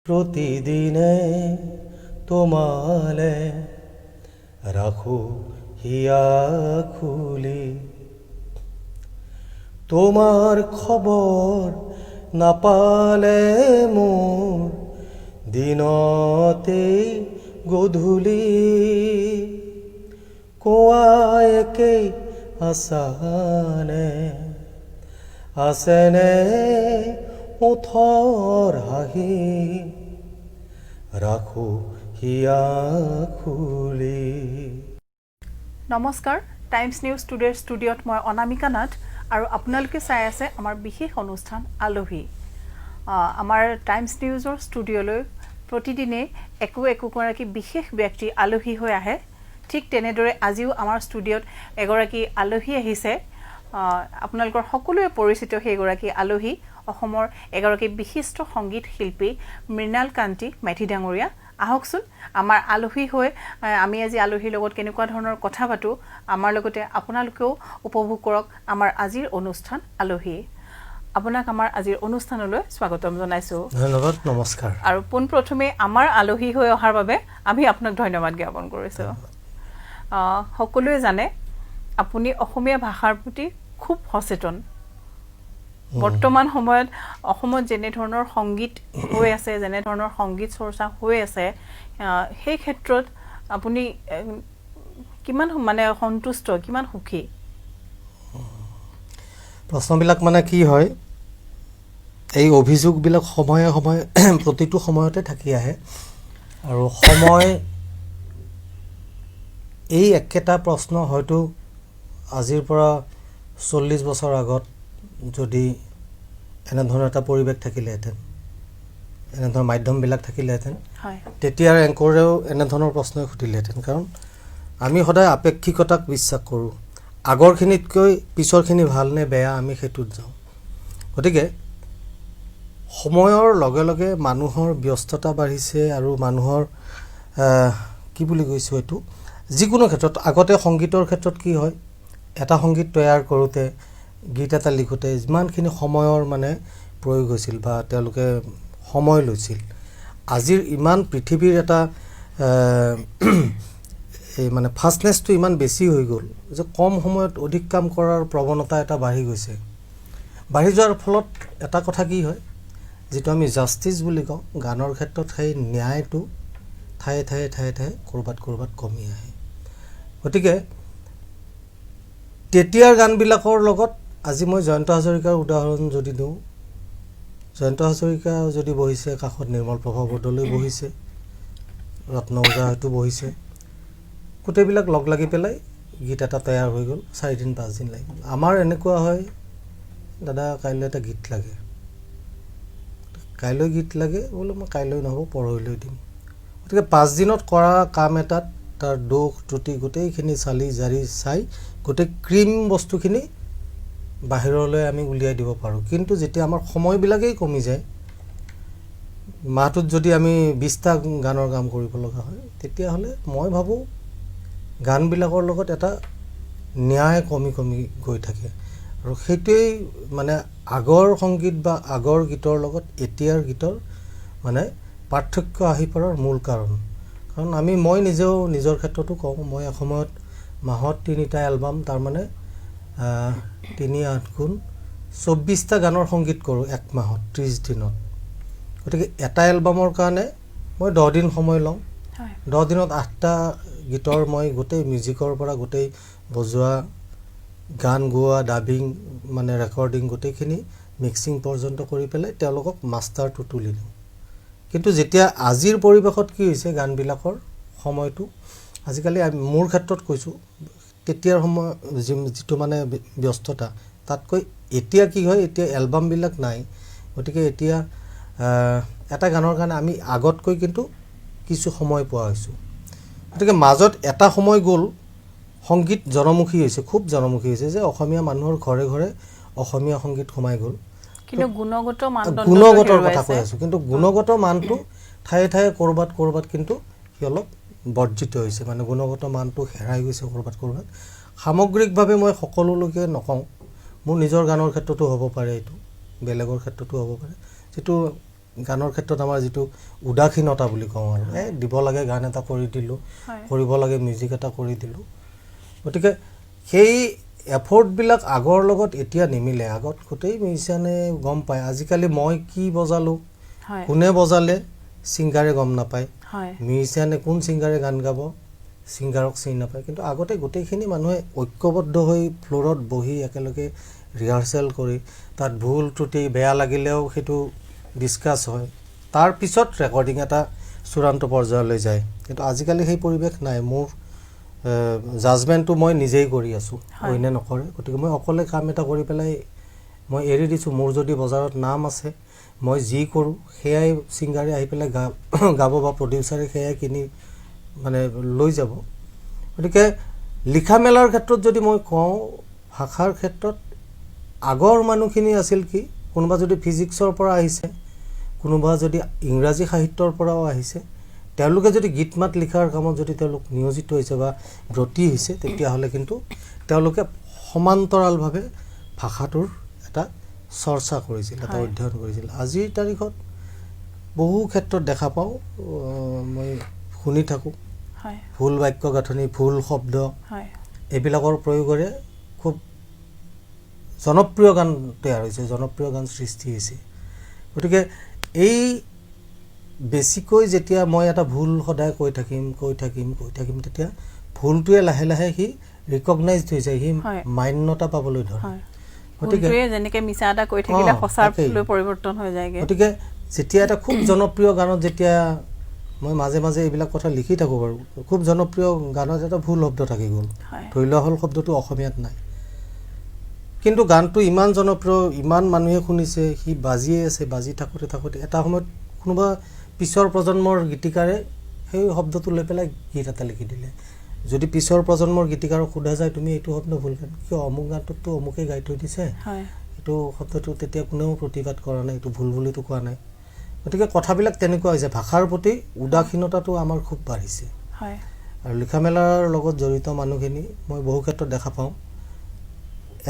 প্ৰতিদিনে তোমালে ৰাখো হিয়া খুলি তোমাৰ খবৰ নাপালে মোৰ দিনতে গধূলি কোৱাকে আছানে আছেনে ওঠৰ হাঁহি ৰাখো হিয়া খুলি। নমস্কাৰ, টাইমছ নিউজ টুডেৰ ষ্টুডিঅ'ত মই অনামিকা নাথ আৰু আপোনালোকে চাই আছে আমাৰ বিশেষ অনুষ্ঠান আলহী। আমাৰ টাইমছ নিউজৰ ষ্টুডিঅ'লৈ প্ৰতিদিনে একোগৰাকী বিশেষ ব্যক্তি আলহী হৈ আহে। ঠিক তেনেদৰে আজিও আমাৰ ষ্টুডিঅ'ত এগৰাকী আলহী আহিছে। আপোনালোকৰ সকলোৱে পৰিচিত সেইগৰাকী আলহী অসমৰ এগৰাকী বিশিষ্ট সংগীত শিল্পী মৃণাল কান্তি মেধি ডাঙৰীয়া। আহকচোন আমাৰ আলহী হৈ আমি আজি আলহীৰ লগত কেনেকুৱা ধৰণৰ কথা পাতোঁ, আমাৰ লগতে আপোনালোকেও উপভোগ কৰক আমাৰ আজিৰ অনুষ্ঠান আলহী। আপোনাক আমাৰ আজিৰ অনুষ্ঠানলৈ স্বাগতম জনাইছোঁ। ধন্যবাদ, নমস্কাৰ। আৰু পোনপ্ৰথমে আমাৰ আলহী হৈ অহাৰ বাবে আমি আপোনাক ধন্যবাদ জ্ঞাপন কৰিছোঁ। সকলোৱে জানে আপুনি অসমীয়া ভাষাৰ প্ৰতি খুব সচেতন। বৰ্তমান সময়ত অসমত যেনেধৰণৰ সংগীত হৈ আছে, যেনেধৰণৰ সংগীত চৰ্চা হৈ আছে, সেই ক্ষেত্ৰত আপুনি কিমান মানে সন্তুষ্ট, কিমান সুখী? প্ৰশ্নবিলাক মানে কি হয়, এই অভিযোগবিলাক সময়ে সময়ে প্ৰতিটো সময়তে থাকি আহে আৰু সময় এই একেটা প্ৰশ্ন হয়তো আজিৰ পৰা 40 বছৰ আগত যদি এনেধৰণৰ এটা পৰিৱেশ থাকিলেহেঁতেন, এনেধৰণৰ মাধ্যমবিলাক থাকিলেহেঁতেন, তেতিয়াৰ এংকৰেও এনেধৰণৰ প্ৰশ্নই সুধিলেহেঁতেন। কাৰণ আমি সদায় আপেক্ষিকতাক বিশ্বাস কৰোঁ। আগৰখিনিতকৈ পিছৰখিনি ভাল নে বেয়া আমি সেইটোত যাওঁ। গতিকে সময়ৰ লগে লগে মানুহৰ ব্যস্ততা বাঢ়িছে আৰু মানুহৰ কি বুলি কৈছোঁ এইটো, যিকোনো ক্ষেত্ৰত আগতে সংগীতৰ ক্ষেত্ৰত কি হয়, এটা সংগীত তৈয়াৰ কৰোঁতে, গীত এটা লিখোঁতে যিমানখিনি সময়ৰ মানে প্ৰয়োগ হৈছিল বা তেওঁলোকে সময় লৈছিল, আজিৰ ইমান পৃথিৱীৰ এটা এই মানে ফাষ্টনেছটো ইমান বেছি হৈ গ'ল যে কম সময়ত অধিক কাম কৰাৰ প্ৰৱণতা এটা বাঢ়ি গৈছে। বাঢ়ি যোৱাৰ ফলত এটা কথা কি হয়, যিটো আমি জাষ্টিছ বুলি কওঁ, গানৰ ক্ষেত্ৰত সেই ন্যায়টো ঠায়ে ঠায়ে ঠায়ে ঠায়ে ক'ৰবাত কমি আহে। গতিকে তেতিয়াৰ গানবিলাকৰ লগত আজি মই জয়ন্ত হাজৰিকাৰ উদাহৰণ যদি দিওঁ, জয়ন্ত হাজৰিকা যদি বহিছে, কাষত নিৰ্মলপ্ৰভা বৰদলৈ বহিছে, ৰত্ন ওজা হয়তো বহিছে, গোটেইবিলাক লগ লাগি পেলাই গীত এটা তৈয়াৰ হৈ গ'ল, 4 দিন 5 দিন লাগি গ'ল। আমাৰ এনেকুৱা হয়, দাদা কাইলৈ এটা গীত লাগে, কাইলৈ গীত লাগে বোলো, মই কাইলৈ নহ'ব পৰহিলৈ দিম। গতিকে 5 দিনত কৰা কাম এটাত তাৰ দোষ ত্ৰুটি গোটেইখিনি চালি জাৰি চাই গোটেই ক্ৰীম বস্তুখিনি বাহিৰলৈ আমি উলিয়াই দিব পাৰোঁ। কিন্তু যেতিয়া আমাৰ সময়বিলাকেই কমি যায়, মাহটোত যদি আমি 20টা গানৰ কাম কৰিব লগা হয়, তেতিয়াহ'লে মই ভাবোঁ গানবিলাকৰ লগত এটা ন্যায় কমি গৈ থাকে। আৰু সেইটোৱেই মানে আগৰ সংগীত বা আগৰ গীতৰ লগত এতিয়াৰ গীতৰ মানে পাৰ্থক্য আহি পৰাৰ মূল কাৰণ। কাৰণ মই নিজেও নিজৰ ক্ষেত্ৰতো কওঁ, মই এসময়ত মাহত 3টা এলবাম, তাৰমানে 3 8 গুণ 24টা গানৰ সংগীত কৰোঁ এক মাহত 30 দিনত। গতিকে এটা এলবামৰ কাৰণে মই 10 দিন সময় লওঁ। 10 দিনত 8টা গীতৰ মই গোটেই মিউজিকৰ পৰা গোটেই বজোৱা, গান গোৱা, ডাবিং মানে ৰেকৰ্ডিং গোটেইখিনি মিক্সিং পৰ্যন্ত কৰি পেলাই তেওঁলোকক মাষ্টাৰটো তুলি দিওঁ। কিন্তু যেতিয়া আজিৰ পৰিৱেশত কি হৈছে, গানবিলাকৰ সময়টো আজিকালি মোৰ ক্ষেত্ৰত কৈছোঁ, তেতিয়াৰ সময় যিটো মানে ব্যস্ততা, তাতকৈ এতিয়া কি হয়, এতিয়া এলবামবিলাক নাই। গতিকে এতিয়া এটা গানৰ কাৰণে আমি আগতকৈ কিন্তু কিছু সময় পোৱা হৈছোঁ। গতিকে মাজত এটা সময় গ'ল, সংগীত জনমুখী হৈছে, খুব জনমুখী হৈছে, যে অসমীয়া মানুহৰ ঘৰে ঘৰে অসমীয়া সংগীত সোমাই গ'ল। কিন্তু গুণগতৰ কথা কৈ আছোঁ, কিন্তু গুণগত মানটো ঠায়ে ঠায়ে ক'ৰবাত কিন্তু সি অলপ বৰ্জিত হৈছে, মানে গুণগত মানটো হেৰাই গৈছে ক'ৰবাত। সামগ্ৰিকভাৱে মই সকলোলৈকে নকওঁ, মোৰ নিজৰ গানৰ ক্ষেত্ৰতো হ'ব পাৰে, এইটো বেলেগৰ ক্ষেত্ৰতো হ'ব পাৰে, যিটো গানৰ ক্ষেত্ৰত আমাৰ যিটো উদাসীনতা বুলি কওঁ আৰু দিব লাগে গান এটা কৰি দিলোঁ, কৰিব লাগে মিউজিক এটা কৰি দিলোঁ। গতিকে সেই এফৰ্টবিলাক আগৰ লগত এতিয়া নিমিলে। আগত গোটেই মিউজিচিয়ানে গম পায়। আজিকালি মই কি বজালোঁ, কোনে বজালে ছিংগাৰে গম নাপায়, মিউজিচিয়ানে কোন ছিংগাৰে গান গাব ছিংগাৰক চিনি নাপায়। কিন্তু আগতে গোটেইখিনি মানুহে ঐক্যবদ্ধ হৈ ফ্ল'ৰত বহি একেলগে ৰিহাৰ্চেল কৰি তাত ভুল ত্ৰুটি বেয়া লাগিলেও সেইটো ডিছকাছ হয়, তাৰপিছত ৰেকৰ্ডিং এটা চূড়ান্ত পৰ্যায়লৈ যায়। কিন্তু আজিকালি সেই পৰিৱেশ নাই। মোৰ জাজমেণ্টটো মই নিজেই কৰি আছোঁ, অন্যে নকৰে। গতিকে মই অকলে কাম এটা কৰি পেলাই মই এৰি দিছোঁ। মোৰ যদি বজাৰত নাম আছে, মই যি কৰোঁ সেয়াই ছিংগাৰে আহি পেলাই গাব বা প্ৰডিউচাৰে সেয়াই কিনি মানে লৈ যাব। গতিকে লিখা মেলাৰ ক্ষেত্ৰত যদি মই কওঁ, ভাষাৰ ক্ষেত্ৰত আগৰ মানুহখিনি আছিল কি, কোনোবা যদি ফিজিক্সৰ পৰা আহিছে, কোনোবা যদি ইংৰাজী সাহিত্যৰ পৰাও আহিছে, তেওঁলোকে যদি গীত মাত লিখাৰ কামত যদি তেওঁলোক নিয়োজিত হৈছে বা ব্ৰতী হৈছে, তেতিয়াহ'লে কিন্তু তেওঁলোকে সমান্তৰালভাৱে ভাষাটোৰ এটা চৰ্চা কৰিছিল, এটা অধ্যয়ন কৰিছিল। আজিৰ তাৰিখত বহু ক্ষেত্ৰত দেখা পাওঁ, মই শুনি থাকোঁ, ভুল বাক্য গাঁথনি, ভুল শব্দ এইবিলাকৰ প্ৰয়োগেৰে খুব জনপ্ৰিয় গান তৈয়াৰ হৈছে, জনপ্ৰিয় গান সৃষ্টি হৈছে। গতিকে এই বেছিকৈ যেতিয়া মই এটা ভুল সদায় কৈ থাকিম, তেতিয়া ভুলটোৱে লাহে লাহে সি ৰিকগনাইজড হৈ যায়, সি মান্যতা পাবলৈ ধৰে। গতিকে যেনেকৈ মিছা এটা কৈ থাকিলে সঁচালৈ পৰিৱৰ্তন হৈ যায়গৈ। গতিকে যেতিয়া এটা খুব জনপ্ৰিয় গানত, যেতিয়া মই মাজে মাজে এইবিলাক কথা লিখি থাকোঁ বাৰু, খুব জনপ্ৰিয় গানত এটা ভুল শব্দ থাকি গ'ল, ধৰি লোৱা হ'ল শব্দটো অসমীয়াত নাই, কিন্তু গানটো ইমান জনপ্ৰিয়, ইমান মানুহে শুনিছে, সি বাজিয়ে আছে, বাজি থাকোঁতে এটা সময়ত কোনোবা পিছৰ প্ৰজন্মৰ গীতিকাৰে সেই শব্দটো লৈ পেলাই গীত এটা লিখি দিলে। যদি পিছৰ প্ৰজন্মৰ গীতিকাৰক সোধা যায়, তুমি এইটো শব্দ ভুল গান, কিয় অমুক গানটোততো অমুকে গাই থৈ দিছে, এইটো শব্দটো তেতিয়া কোনেও প্ৰতিবাদ কৰা নাই, এইটো ভুল বুলিতো কোৱা নাই। গতিকে কথাবিলাক তেনেকুৱা হৈছে। ভাষাৰ প্ৰতি উদাসীনতাটো আমাৰ খুব বাঢ়িছে। আৰু লিখা মেলাৰ লগত জড়িত মানুহখিনি মই বহু ক্ষেত্ৰত দেখা পাওঁ,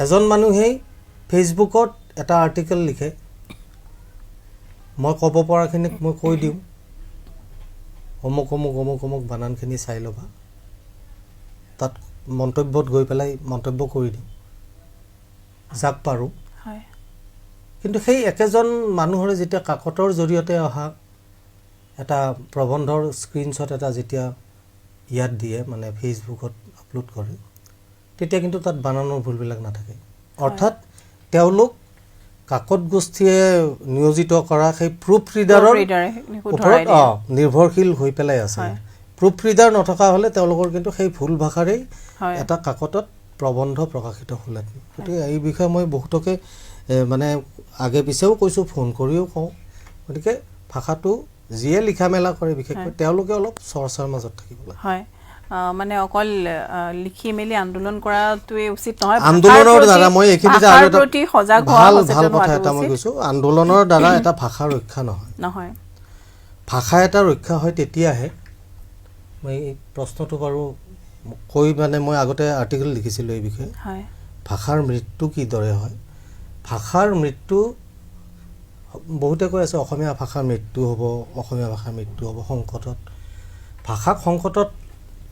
এজন মানুহেই ফেচবুকত এটা আৰ্টিকেল লিখে, মই ক'ব পৰাখিনিক মই কৈ দিওঁ, অমুক অমুক অমুক অমুক বানানখিনি চাই ল'বা, তাত মন্তব্যত গৈ পেলাই মন্তব্য কৰি দিওঁ যাক পাৰোঁ। কিন্তু সেই একেজন মানুহৰে যেতিয়া কাকতৰ জৰিয়তে অহা এটা প্ৰবন্ধৰ স্ক্ৰীনশ্বট এটা যেতিয়া ইয়াত দিয়ে, মানে ফেচবুকত আপলোড কৰে, তেতিয়া কিন্তু তাত বানানৰ ভুলবিলাক নাথাকে। অৰ্থাৎ তেওঁলোক কাকত গোষ্ঠীয়ে নিয়োজিত কৰা সেই প্ৰুফ ৰিডাৰৰ ওপৰত নিৰ্ভৰশীল হৈ পেলাই আছে। প্ৰুফ ৰিডাৰ নথকা হ'লে তেওঁলোকৰ কিন্তু সেই ভুল ভাষাৰেই এটা কাকতত প্ৰবন্ধ প্ৰকাশিত হ'লহেঁতেন। গতিকে এই বিষয়ে মই বহুতকে মানে আগে পিছেও কৈছোঁ, ফোন কৰিও কওঁ। গতিকে ভাষাটো যিয়ে লিখা মেলা কৰে, বিশেষকৈ তেওঁলোকে অলপ চৰ্চাৰ মাজত থাকিব লাগে। মানে অকল লিখি মেলি আন্দোলন কৰাটোৱে উচিত নহয়। আন্দোলনৰ দ্বাৰা মই এইখিনিতে আৰু এটা ভাল কথা এটা মই কৈছোঁ, আন্দোলনৰ দ্বাৰা এটা ভাষা ৰক্ষা নহয়। ভাষা এটা ৰক্ষা হয় তেতিয়াহে, মই এই প্ৰশ্নটো বাৰু কৈ মানে মই আগতে আৰ্টিকেল লিখিছিলোঁ এই বিষয়ে, ভাষাৰ মৃত্যু কিদৰে হয়। ভাষাৰ মৃত্যু, বহুতে কৈ আছে অসমীয়া ভাষাৰ মৃত্যু হ'ব, অসমীয়া ভাষাৰ মৃত্যু হ'ব সংকটত। ভাষাক সংকটত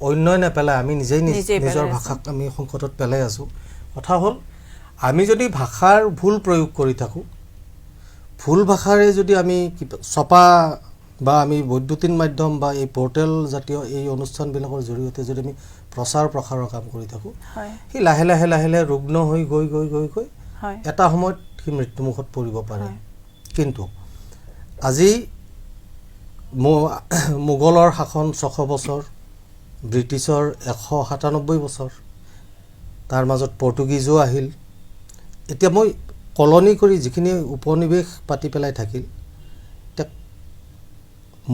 অন্যই নেপেলাই, আমি নিজেই নিজৰ ভাষাক আমি সংকটত পেলাই আছোঁ। কথা হ'ল, আমি যদি ভাষাৰ ভুল প্ৰয়োগ কৰি থাকোঁ, ভুল ভাষাৰে যদি আমি ছপা বা আমি বৈদ্যুতিন মাধ্যম বা এই পৰ্টেল জাতীয় এই অনুষ্ঠানবিলাকৰ জৰিয়তে যদি আমি প্ৰচাৰ প্ৰসাৰৰ কাম কৰি থাকোঁ, সি লাহে লাহে লাহে লাহে ৰুগ্ন হৈ গৈ গৈ গৈ গৈ এটা সময়ত সি মৃত্যুমুখত পৰিব পাৰে। কিন্তু আজি মোগলৰ শাসন 600 বছৰ, ব্ৰিটিছৰ 197 বছৰ, তাৰ মাজত পৰ্তুগীজো আহিল। এতিয়া মই কলনি কৰি যিখিনি উপনিৱেশ পাতি পেলাই থাকিল, এতিয়া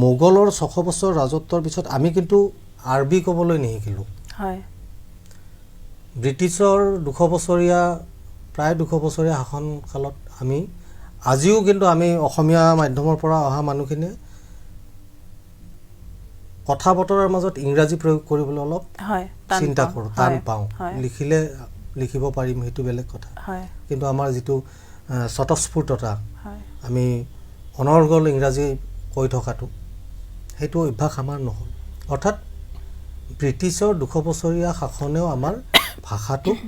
মোগলৰ 600 বছৰ ৰাজত্বৰ পিছত আমি কিন্তু আৰবী ক'বলৈ নিশিকিলোঁ। ব্ৰিটিছৰ 200 বছৰীয়া, প্ৰায় 200 বছৰীয়া শাসন কালত আমি আজিও কিন্তু আমি অসমীয়া মাধ্যমৰ পৰা অহা মানুহখিনিয়ে কথা বতৰাৰ মাজত ইংৰাজী প্ৰয়োগ কৰিবলৈ অলপ চিন্তা কৰোঁ, টান পাওঁ। লিখিলে লিখিব পাৰিম, সেইটো বেলেগ কথা। কিন্তু আমাৰ যিটো স্বতঃস্ফূৰ্ততা, আমি অনৰ্গল ইংৰাজী কৈ থকাটো সেইটো অভ্যাস আমাৰ নহ'ল অৰ্থাৎ ব্ৰিটিছৰ 200 বছৰীয়া শাসনেও আমাৰ ভাষাটোক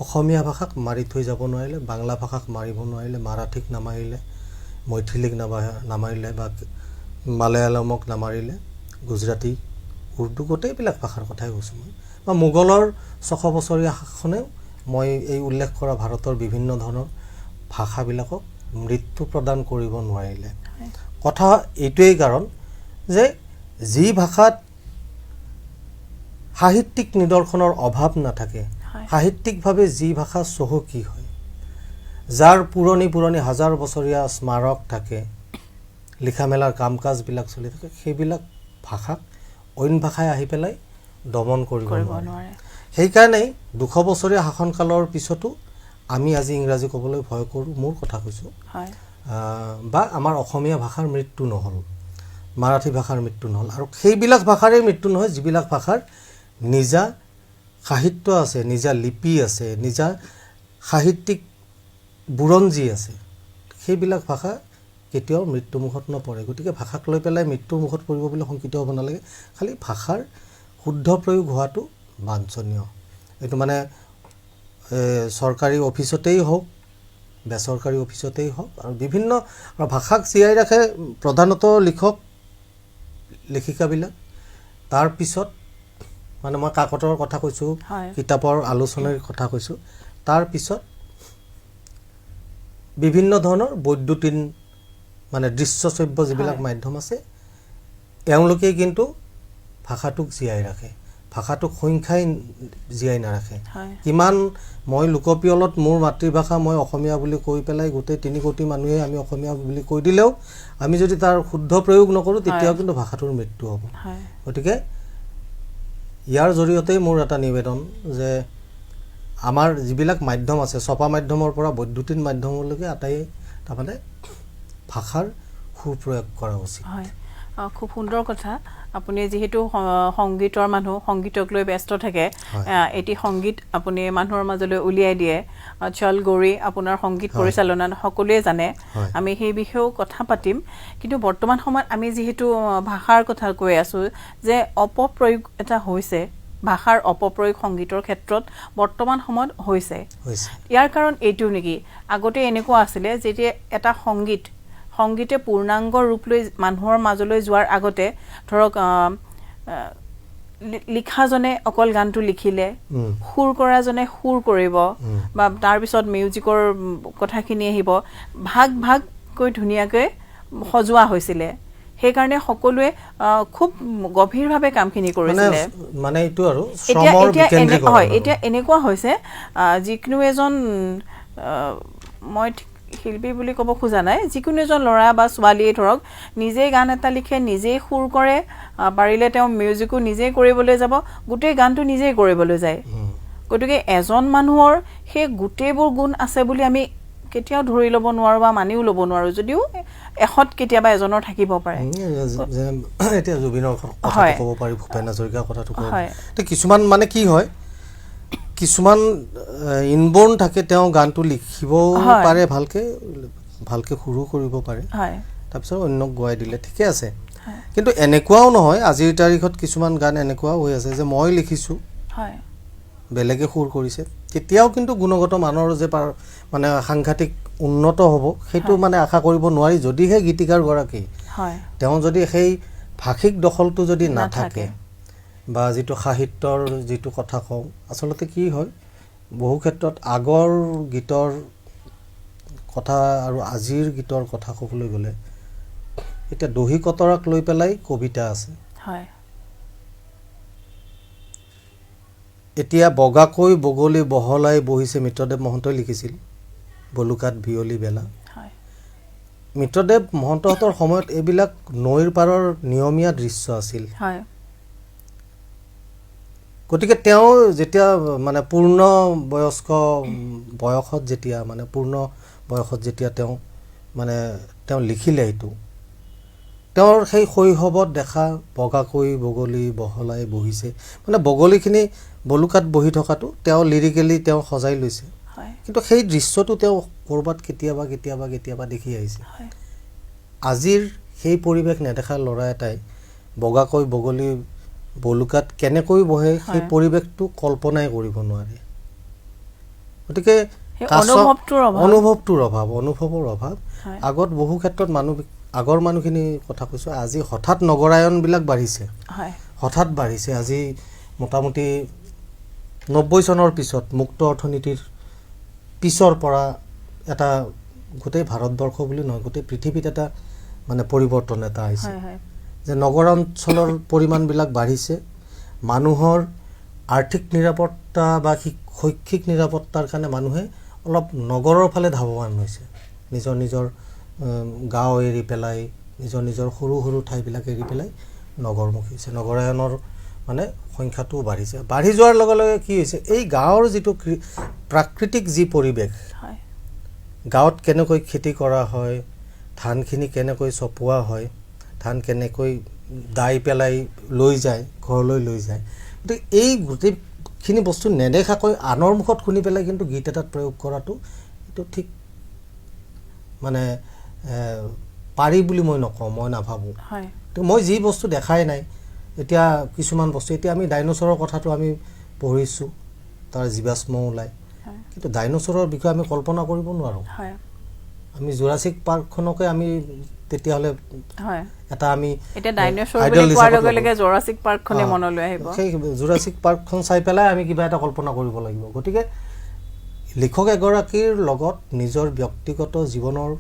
অসমীয়া ভাষাক মাৰি থৈ যাব নোৱাৰিলে বাংলা ভাষাক মাৰিব নোৱাৰিলে মাৰাঠীক নামাৰিলে মৈথিলীক নামাৰিলে বা মালায়ালমক নামাৰিলে গুজৰাটী উৰ্দু গোটেইবিলাক ভাষাৰ কথাই কৈছোঁ মই বা মোগলৰ 600 বছৰীয়া শাসনেও মই এই উল্লেখ কৰা ভাৰতৰ বিভিন্ন ধৰণৰ ভাষাবিলাকক মৃত্যু প্ৰদান কৰিব নোৱাৰিলে কথা এইটোৱেই কাৰণ যে যি ভাষাত সাহিত্যিক নিদৰ্শনৰ অভাৱ নাথাকে সাহিত্যিকভাৱে যি ভাষা চহকী হয় যাৰ পুৰণি হাজাৰ বছৰীয়া স্মাৰক থাকে লিখা মেলাৰ কাম কাজবিলাক চলি থাকে সেইবিলাক ভাষাক অইন ভাষাই আহি পেলাই দমন কৰিব নোৱাৰে সেইকাৰণেই 200 বছৰীয়া শাসনকালৰ পিছতো আমি আজি ইংৰাজী ক'বলৈ ভয় কৰোঁ মোৰ কথা কৈছোঁ বা আমাৰ অসমীয়া ভাষাৰ মৃত্যু নহ'ল মাৰাঠী ভাষাৰ মৃত্যু নহ'ল আৰু সেইবিলাক ভাষাৰে মৃত্যু নহয় যিবিলাক ভাষাৰ নিজা সাহিত্য আছে নিজা লিপি আছে নিজা সাহিত্যিক বুৰঞ্জী আছে সেইবিলাক ভাষা কেতিয়াও মৃত্যুমুখত নপৰে গতিকে ভাষাক লৈ পেলাই মৃত্যুৰ মুখত পৰিব বুলি শংকিত হ'ব নালাগে খালি ভাষাৰ শুদ্ধ প্ৰয়োগ হোৱাটো বাঞ্ছনীয় এইটো মানে চৰকাৰী অফিচতেই হওক বেচৰকাৰী অফিচতেই হওক আৰু বিভিন্ন ভাষাক জীয়াই ৰাখে প্ৰধানত লিখক লেখিকাবিলাক তাৰ পিছত মানে মই কাকতৰ কথা কৈছোঁ কিতাপৰ আলোচনাৰ কথা কৈছোঁ তাৰ পিছত বিভিন্ন ধৰণৰ বৈদ্যুতিন মানে দৃশ্যশ্ৰব্য যিবিলাক মাধ্যম আছে এওঁলোকে কিন্তু ভাষাটোক জীয়াই ৰাখে ভাষাটোক সংখ্যাই জীয়াই নাৰাখে কিমান মই লোকপিয়লত মোৰ মাতৃভাষা মই অসমীয়া বুলি কৈ পেলাই গোটেই 3 কোটি মানুহে আমি অসমীয়া বুলি কৈ দিলেও আমি যদি তাৰ শুদ্ধ প্ৰয়োগ নকৰোঁ তেতিয়াও কিন্তু ভাষাটোৰ মৃত্যু হ'ব গতিকে ইয়াৰ জৰিয়তে মোৰ এটা নিবেদন যে আমাৰ যিবিলাক মাধ্যম আছে ছপা মাধ্যমৰ পৰা বৈদ্যুতিন মাধ্যমলৈকে আটাই তাৰমানে ভাষাৰ সুপ্ৰয়োগ কৰা উচিত খুব সুন্দৰ কথা আপুনি যেহেতু সংগীতৰ মানুহ সংগীতক লৈ ব্যস্ত থাকে এটি সংগীত আপুনি মানুহৰ মাজলৈ উলিয়াই দিয়ে চল গৌৰী আপোনাৰ সংগীত পৰিচালনা সকলোৱে জানে আমি সেই বিষয়েও কথা পাতিম কিন্তু বৰ্তমান সময়ত আমি যেহেতু ভাষাৰ কথা কৈ আছো যে অপপ্ৰয়োগ এটা হৈছে ভাষাৰ অপপ্ৰয়োগ সংগীতৰ ক্ষেত্ৰত বৰ্তমান সময়ত হৈছে ইয়াৰ কাৰণ এইটো নেকি আগতে এনেকুৱা আছিলে যেতিয়া এটা সংগীতে পূৰ্ণাংগ ৰূপ লৈ মানুহৰ মাজলৈ যোৱাৰ আগতে ধৰক লিখাজনে অকল গানটো লিখিলে সুৰ কৰাজনে সুৰ কৰিব বা তাৰ পিছত মিউজিকৰ কথাখিনি আহিব ভাগ কৈ ধুনীয়াকৈ সজোৱা হৈছিলে সেইকাৰণে সকলোৱে খুব গভীৰভাৱে কামখিনি কৰিছিলে মানে এইটো আৰু শ্ৰমৰ বিকেন্দ্ৰীকৰণ হয় এতিয়া এনেকুৱা হৈছে যিকোনো এজন মই শিল্পী বুলি ক'ব খোজা নাই যিকোনো এজন ল'ৰা বা ছোৱালীয়ে ধৰক নিজেই গান এটা লিখে নিজেই সুৰ কৰে পাৰিলে তেওঁ মিউজিকো নিজেই কৰিবলৈ যাব গোটেই গানটো নিজেই কৰিবলৈ যায় গতিকে এজন মানুহৰ সেই গোটেইবোৰ গুণ আছে বুলি আমি কেতিয়াও ধৰি ল'ব নোৱাৰো বা মানিও ল'ব নোৱাৰো যদিও এখত কেতিয়াবা এজনৰ থাকিব পাৰে এতিয়া জুবিনৰ কথা ক'ব পাৰি ভূপেন হাজৰিকাৰ কথাটো ক'ব তো কিছুমান মানে কি হয় কিছুমান ইনবৰ্ন থাকে তেওঁ গানটো লিখিব পাৰে ভালকে সুৰো কৰিব পাৰে তাৰপিছত অন্যক গোৱাই দিলে ঠিকে আছে কিন্তু এনেকুৱাও নহয় আজিৰ তাৰিখত কিছুমান গান এনেকুৱাও হৈ আছে যে মই লিখিছোঁ বেলেগে সুৰ কৰিছে তেতিয়াও কিন্তু গুণগত মানৰ যে মানে সাংঘাতিক উন্নত হ'ব সেইটো মানে আশা কৰিব নোৱাৰি যদিহে গীতিকাৰ গৰাকী তেওঁ যদি সেই ভাষিক দখলটো যদি নাথাকে বা যিটো সাহিত্যৰ যিটো কথা কওঁ আচলতে কি হয় বহু ক্ষেত্ৰত আগৰ গীতৰ কথা আৰু আজিৰ গীতৰ কথা ক'বলৈ গ'লে এতিয়া দহি কতৰাক লৈ পেলাই কবিতা আছে এতিয়া বগাকৈ বগলী বহলাই বহিছে মিত্ৰদেৱ মহন্তই লিখিছিল বলুকাত বিয়লি বেলা মিত্ৰদেৱ মহন্তহঁতৰ সময়ত এইবিলাক নৈৰ পাৰৰ নিয়মীয়া দৃশ্য আছিল গতিকে তেওঁ যেতিয়া মানে পূৰ্ণ বয়সত যেতিয়া তেওঁ লিখিলে এইটো তেওঁৰ সেই শৈশৱত দেখা বগাকৈ বগলী বহলাই বহিছে মানে বগলীখিনি বলুকাত বহি থকাটো তেওঁ লিৰিকেলি তেওঁ সজাই লৈছে কিন্তু সেই দৃশ্যটো তেওঁ ক'ৰবাত কেতিয়াবা দেখি আহিছে আজিৰ সেই পৰিৱেশ নেদেখা ল'ৰা এটাই বগাকৈ বগলী বলুকাত কেনেকৈ বহে সেই পৰিৱেশটো কল্পনাই কৰিব নোৱাৰে গতিকে অনুভৱটোৰ অভাৱ আগত বহু ক্ষেত্ৰত আগৰ মানুহখিনি কথা কৈছোঁ আজি হঠাৎ নগৰায়নবিলাক বাঢ়িছে আজি মোটামুটি 90 চনৰ পিছত মুক্ত অৰ্থনীতিৰ পিছৰ পৰা এটা গোটেই ভাৰতবৰ্ষ বুলি নহয় গোটেই পৃথিৱীত এটা মানে পৰিৱৰ্তন এটা আহিছে যে নগৰ অঞ্চলৰ পৰিমাণবিলাক বাঢ়িছে মানুহৰ আৰ্থিক নিৰাপত্তা বা শৈক্ষিক নিৰাপত্তাৰ কাৰণে মানুহে অলপ নগৰৰ ফালে ধাৱমান হৈছে নিজৰ গাঁও এৰি পেলাই নিজৰ সৰু সৰু ঠাইবিলাক এৰি পেলাই নগৰমুখী হৈছে নগৰায়নৰ মানে সংখ্যাটো বাঢ়ি যোৱাৰ লগে লগে কি হৈছে এই গাঁৱৰ যিটো প্ৰাকৃতিক যি পৰিৱেশ গাঁৱত কেনেকৈ খেতি কৰা হয় ধানখিনি কেনেকৈ চপোৱা হয় ধান কেনেকৈ দাই পেলাই ঘৰলৈ লৈ যায় গতিকে এই গোটেইখিনি বস্তু নেদেখাকৈ আনৰ মুখত শুনি পেলাই কিন্তু গীত এটাত প্ৰয়োগ কৰাটো এইটো ঠিক মানে পাৰি বুলি মই নকওঁ মই নাভাবোঁ মই যি বস্তু দেখাই নাই এতিয়া কিছুমান বস্তু এতিয়া আমি ডাইন'ছৰৰ কথাটো আমি পঢ়িছোঁ তাৰ জীৱাশ্ম ওলায় কিন্তু ডাইন'ছৰৰ বিষয়ে আমি কল্পনা কৰিব নোৱাৰোঁ আমি জুৰাছিক পাৰ্কখনকে আমি তেতিয়াহ'লে এটা আমি সেই জুৰাছিক পাৰ্কখন চাই পেলাই আমি কিবা এটা কল্পনা কৰিব লাগিব গতিকে লিখক এগৰাকীৰ লগত নিজৰ ব্যক্তিগত জীৱনৰ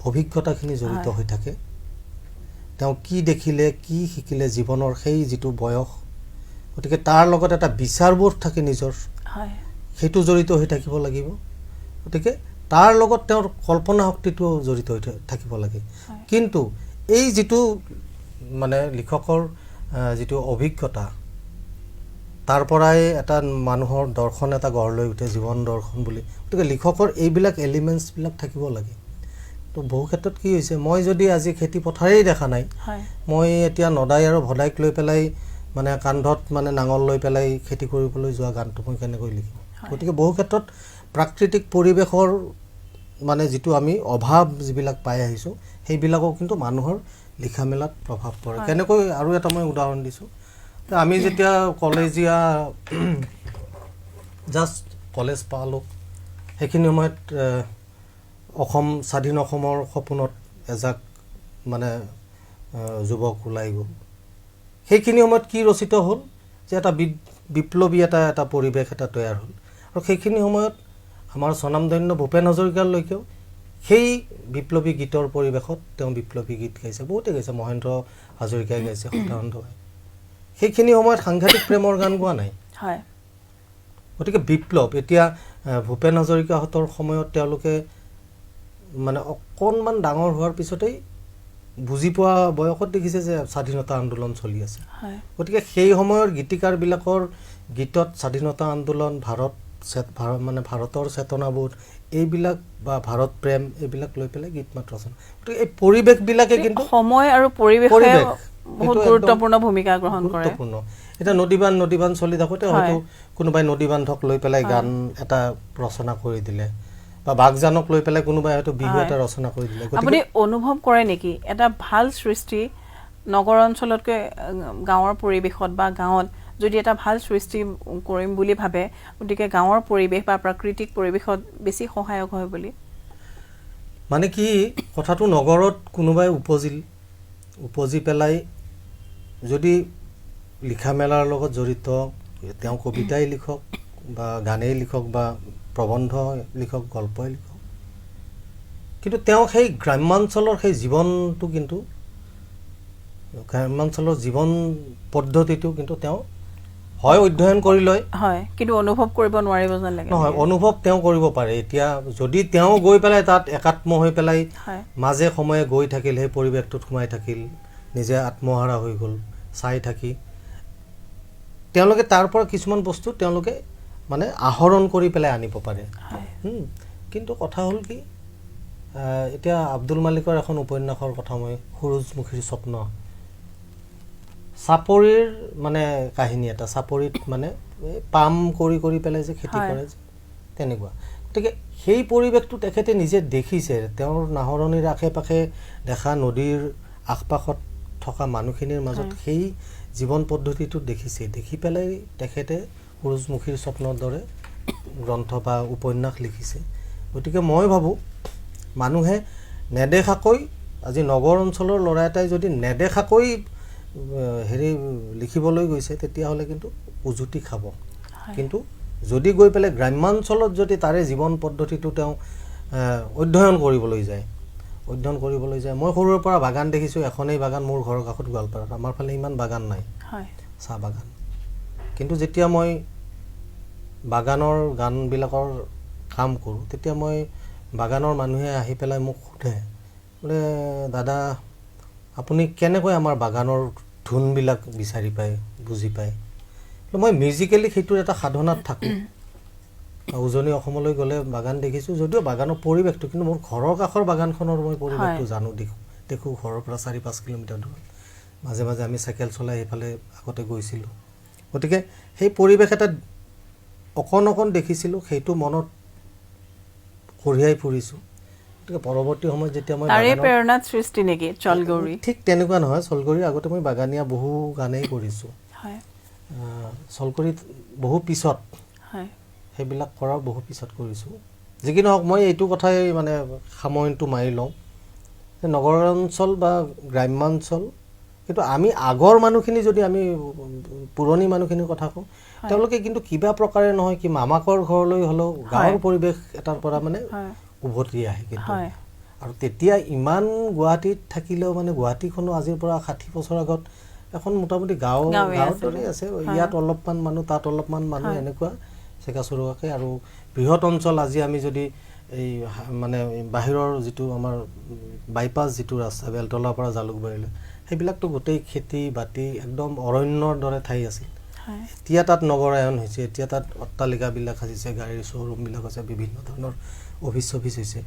অভিজ্ঞতাখিনি জড়িত হৈ থাকে তেওঁ কি দেখিলে কি শিকিলে জীৱনৰ সেই যিটো বয়স গতিকে তাৰ লগত এটা বিচাৰবোধ থাকে নিজৰ সেইটো জড়িত হৈ থাকিব লাগিব গতিকে তাৰ লগত তেওঁৰ কল্পনা শক্তিটো জড়িত হৈ থাকিব লাগে কিন্তু এই যিটো মানে লিখকৰ যিটো অভিজ্ঞতা তাৰ পৰাই এটা মানুহৰ দৰ্শন এটা গঢ় লৈ উঠে জীৱন দৰ্শন বুলি গতিকে লিখকৰ এইবিলাক এলিমেণ্টছবিলাক থাকিব লাগে তো বহু ক্ষেত্ৰত কি হৈছে মই যদি আজি খেতি পথাৰেই দেখা নাই মই এতিয়া নদাই আৰু ভদাইক লৈ পেলাই মানে কান্ধত মানে নাঙল লৈ পেলাই খেতি কৰিবলৈ যোৱা গানটো মই কেনেকৈ লিখিম গতিকে বহু ক্ষেত্ৰত প্ৰাকৃতিক পৰিৱেশৰ মানে যিটো আমি অভাৱ যিবিলাক পাই আহিছোঁ সেইবিলাকো কিন্তু মানুহৰ লিখা মেলাত প্ৰভাৱ পৰে কেনেকৈ আৰু এটা মই উদাহৰণ দিছোঁ আমি যেতিয়া কলেজীয়া জাষ্ট কলেজ পালোঁ সেইখিনি সময়ত স্বাধীন অসমৰ সপোনত এজাক মানে যুৱক ওলাই গ'ল সেইখিনি সময়ত কি ৰচিত হ'ল যে এটা বিপ্লৱী এটা পৰিৱেশ এটা তৈয়াৰ হ'ল আৰু সেইখিনি সময়ত আমাৰ স্বনামধন্য ভূপেন হাজৰিকালৈকেও সেই বিপ্লৱী গীতৰ পৰিৱেশত তেওঁ বিপ্লৱী গীত গাইছে বহুতে গাইছে মহেন্দ্ৰ হাজৰিকাই গাইছে সদানন্দ সেইখিনি সময়ত সাংঘাতিক প্ৰেমৰ গান গোৱা নাই গতিকে বিপ্লৱ এতিয়া ভূপেন হাজৰিকাহঁতৰ সময়ত তেওঁলোকে মানে অকণমান ডাঙৰ হোৱাৰ পিছতেই বুজি পোৱা বয়সত দেখিছে যে স্বাধীনতা আন্দোলন চলি আছে গতিকে সেই সময়ৰ গীতিকাৰবিলাকৰ গীতত স্বাধীনতা আন্দোলন মানে ভাৰতৰ চেতনাবোধ এইবিলাক বা ভাৰত প্ৰেম এইবিলাক লৈ পেলাই গীত মাত ৰচনা গতিকে এই পৰিৱেশবিলাকে কিন্তু সময় আৰু পৰিৱেশে বহুত গুৰুত্বপূৰ্ণ ভূমিকা গ্ৰহণ কৰে এতিয়া নদীবান চলি থাকোঁতে হয়তো কোনোবাই নদীবান্ধক লৈ পেলাই গান এটা ৰচনা কৰি দিলে বা বাগজানক লৈ পেলাই কোনোবাই হয়তো বিহু এটা ৰচনা কৰি দিলে আপুনি অনুভৱ কৰে নেকি এটা ভাল সৃষ্টি নগৰ অঞ্চলতকৈ গাঁৱৰ পৰিৱেশত বা গাঁৱত যদি এটা ভাল সৃষ্টি কৰিম বুলি ভাবে গতিকে গাঁৱৰ পৰিৱেশ বা প্ৰাকৃতিক পৰিৱেশত বেছি সহায়ক হয় বুলি মানে কি কথাটো নগৰত কোনোবাই উপজি পেলাই যদি লিখা মেলাৰ লগত জড়িত তেওঁ কবিতাই লিখক বা গানেই লিখক বা প্ৰবন্ধ লিখক গল্পই লিখক কিন্তু তেওঁ সেই গ্ৰাম্যাঞ্চলৰ সেই জীৱনটো কিন্তু গ্ৰাম্যাঞ্চলৰ জীৱন পদ্ধতিটো কিন্তু তেওঁ হয় অধ্যয়ন কৰি লয় কিন্তু অনুভৱ কৰিব নোৱাৰিব যেন লাগে নহয় অনুভৱ তেওঁ কৰিব পাৰে এতিয়া যদি তেওঁ গৈ পেলাই তাত একাত্ম হৈ পেলাই মাজে সময়ে গৈ থাকিল সেই পৰিৱেশটোত সোমাই থাকিল নিজে আত্মহাৰা হৈ গ'ল চাই থাকি তেওঁলোকে তাৰ পৰা কিছুমান বস্তু তেওঁলোকে মানে আহৰণ কৰি পেলাই আনিব পাৰে কিন্তু কথা হ'ল কি এতিয়া আব্দুল মালিকৰ এখন উপন্যাসৰ কথা মই সূৰুজমুখীৰ স্বপ্ন চাপৰিৰ মানে কাহিনী এটা চাপৰিত মানে পাম কৰি পেলাই যে খেতি কৰে যে তেনেকুৱা গতিকে সেই পৰিৱেশটো তেখেতে নিজে দেখিছে তেওঁৰ নাহৰণিৰ আশে পাশে দেখা নদীৰ আশপাশত থকা মানুহখিনিৰ মাজত সেই জীৱন পদ্ধতিটো দেখিছে দেখি পেলাই তেখেতে সূৰুযমুখীৰ স্বপ্নৰ দৰে গ্ৰন্থ বা উপন্যাস লিখিছে গতিকে মই ভাবোঁ মানুহে নেদেখাকৈ আজি নগৰ অঞ্চলৰ ল'ৰা এটাই যদি নেদেখাকৈ হেৰি লিখিবলৈ গৈছে তেতিয়াহ'লে কিন্তু উজুতি খাব কিন্তু যদি গৈ পেলাই গ্ৰাম্যাঞ্চলত যদি তাৰে জীৱন পদ্ধতিটো তেওঁ অধ্যয়ন কৰিবলৈ যায় মই সৰুৰ পৰা বাগান দেখিছোঁ এখনেই বাগান মোৰ ঘৰৰ কাষত গোৱালপাৰাত আমাৰ ফালে ইমান বাগান নাই চাহ বাগান কিন্তু যেতিয়া মই বাগানৰ গানবিলাকৰ কাম কৰোঁ তেতিয়া মই বাগানৰ মানুহে আহি পেলাই মোক সোধে বোলে দাদা আপুনি কেনেকৈ আমাৰ বাগানৰ ধুনবিলাক বিচাৰি পায় বুজি পায় মই মিউজিকেলি সেইটোৰ এটা সাধনাত থাকোঁ উজনি অসমলৈ গ'লে বাগান দেখিছোঁ যদিও বাগানৰ পৰিৱেশটো কিন্তু মোৰ ঘৰৰ কাষৰ বাগানখনৰ মই পৰিৱেশটো জানো দেখোঁ ঘৰৰ পৰা 4-5 কিলোমিটাৰ দূৰত মাজে মাজে আমি চাইকেল চলাই সেইফালে আগতে গৈছিলোঁ গতিকে সেই পৰিৱেশ এটা অকণ দেখিছিলোঁ সেইটো মনত কঢ়িয়াই ফুৰিছোঁ গতিকে পৰৱৰ্তী সময়ত যেতিয়া মই তাৰে প্ৰেৰণাত সৃষ্টি নেকি চলগৌৰী ঠিক তেনেকুৱা নহয় চলগৌৰীৰ আগতে মই বাগানীয়া বহু গানেই কৰিছোঁ চলগৌৰীত বহু পিছত সেইবিলাক কৰাৰ বহু পিছত কৰিছোঁ যি কি নহওক মই এইটো কথাই মানে সামৰণিটো মাৰি লওঁ যে নগৰ অঞ্চল বা গ্ৰাম্যাঞ্চল কিন্তু আমি আগৰ মানুহখিনি যদি আমি পুৰণি মানুহখিনিৰ কথা কওঁ তেওঁলোকে কিন্তু কিবা প্ৰকাৰে নহয় কি মামাকৰ ঘৰলৈ হ'লেও গাঁৱৰ পৰিৱেশ এটাৰ পৰা মানে উভতি আহে কিন্তু আৰু তেতিয়া ইমান গুৱাহাটীত থাকিলেও মানে গুৱাহাটীখনো আজিৰ পৰা 60 বছৰ আগত এখন মোটামুটি গাঁৱৰ দৰে আছে ইয়াত অলপমান মানুহ তাত অলপমান মানুহ এনেকুৱা চেকাচুৰুকাকৈ আৰু বৃহৎ অঞ্চল আজি আমি যদি এই মানে বাহিৰৰ যিটো আমাৰ বাইপাছ যিটো ৰাস্তা বেলতলাৰ পৰা জালুকবাৰীলৈ সেইবিলাকতো গোটেই খেতি বাতি একদম অৰণ্যৰ দৰে ঠাই আছিল এতিয়া তাত নগৰায়ন হৈছে এতিয়া তাত অট্টালিকাবিলাক সাজিছে গাড়ীৰ শ্ব'ৰুমবিলাক আছে বিভিন্ন ধৰণৰ অফিচ হৈছে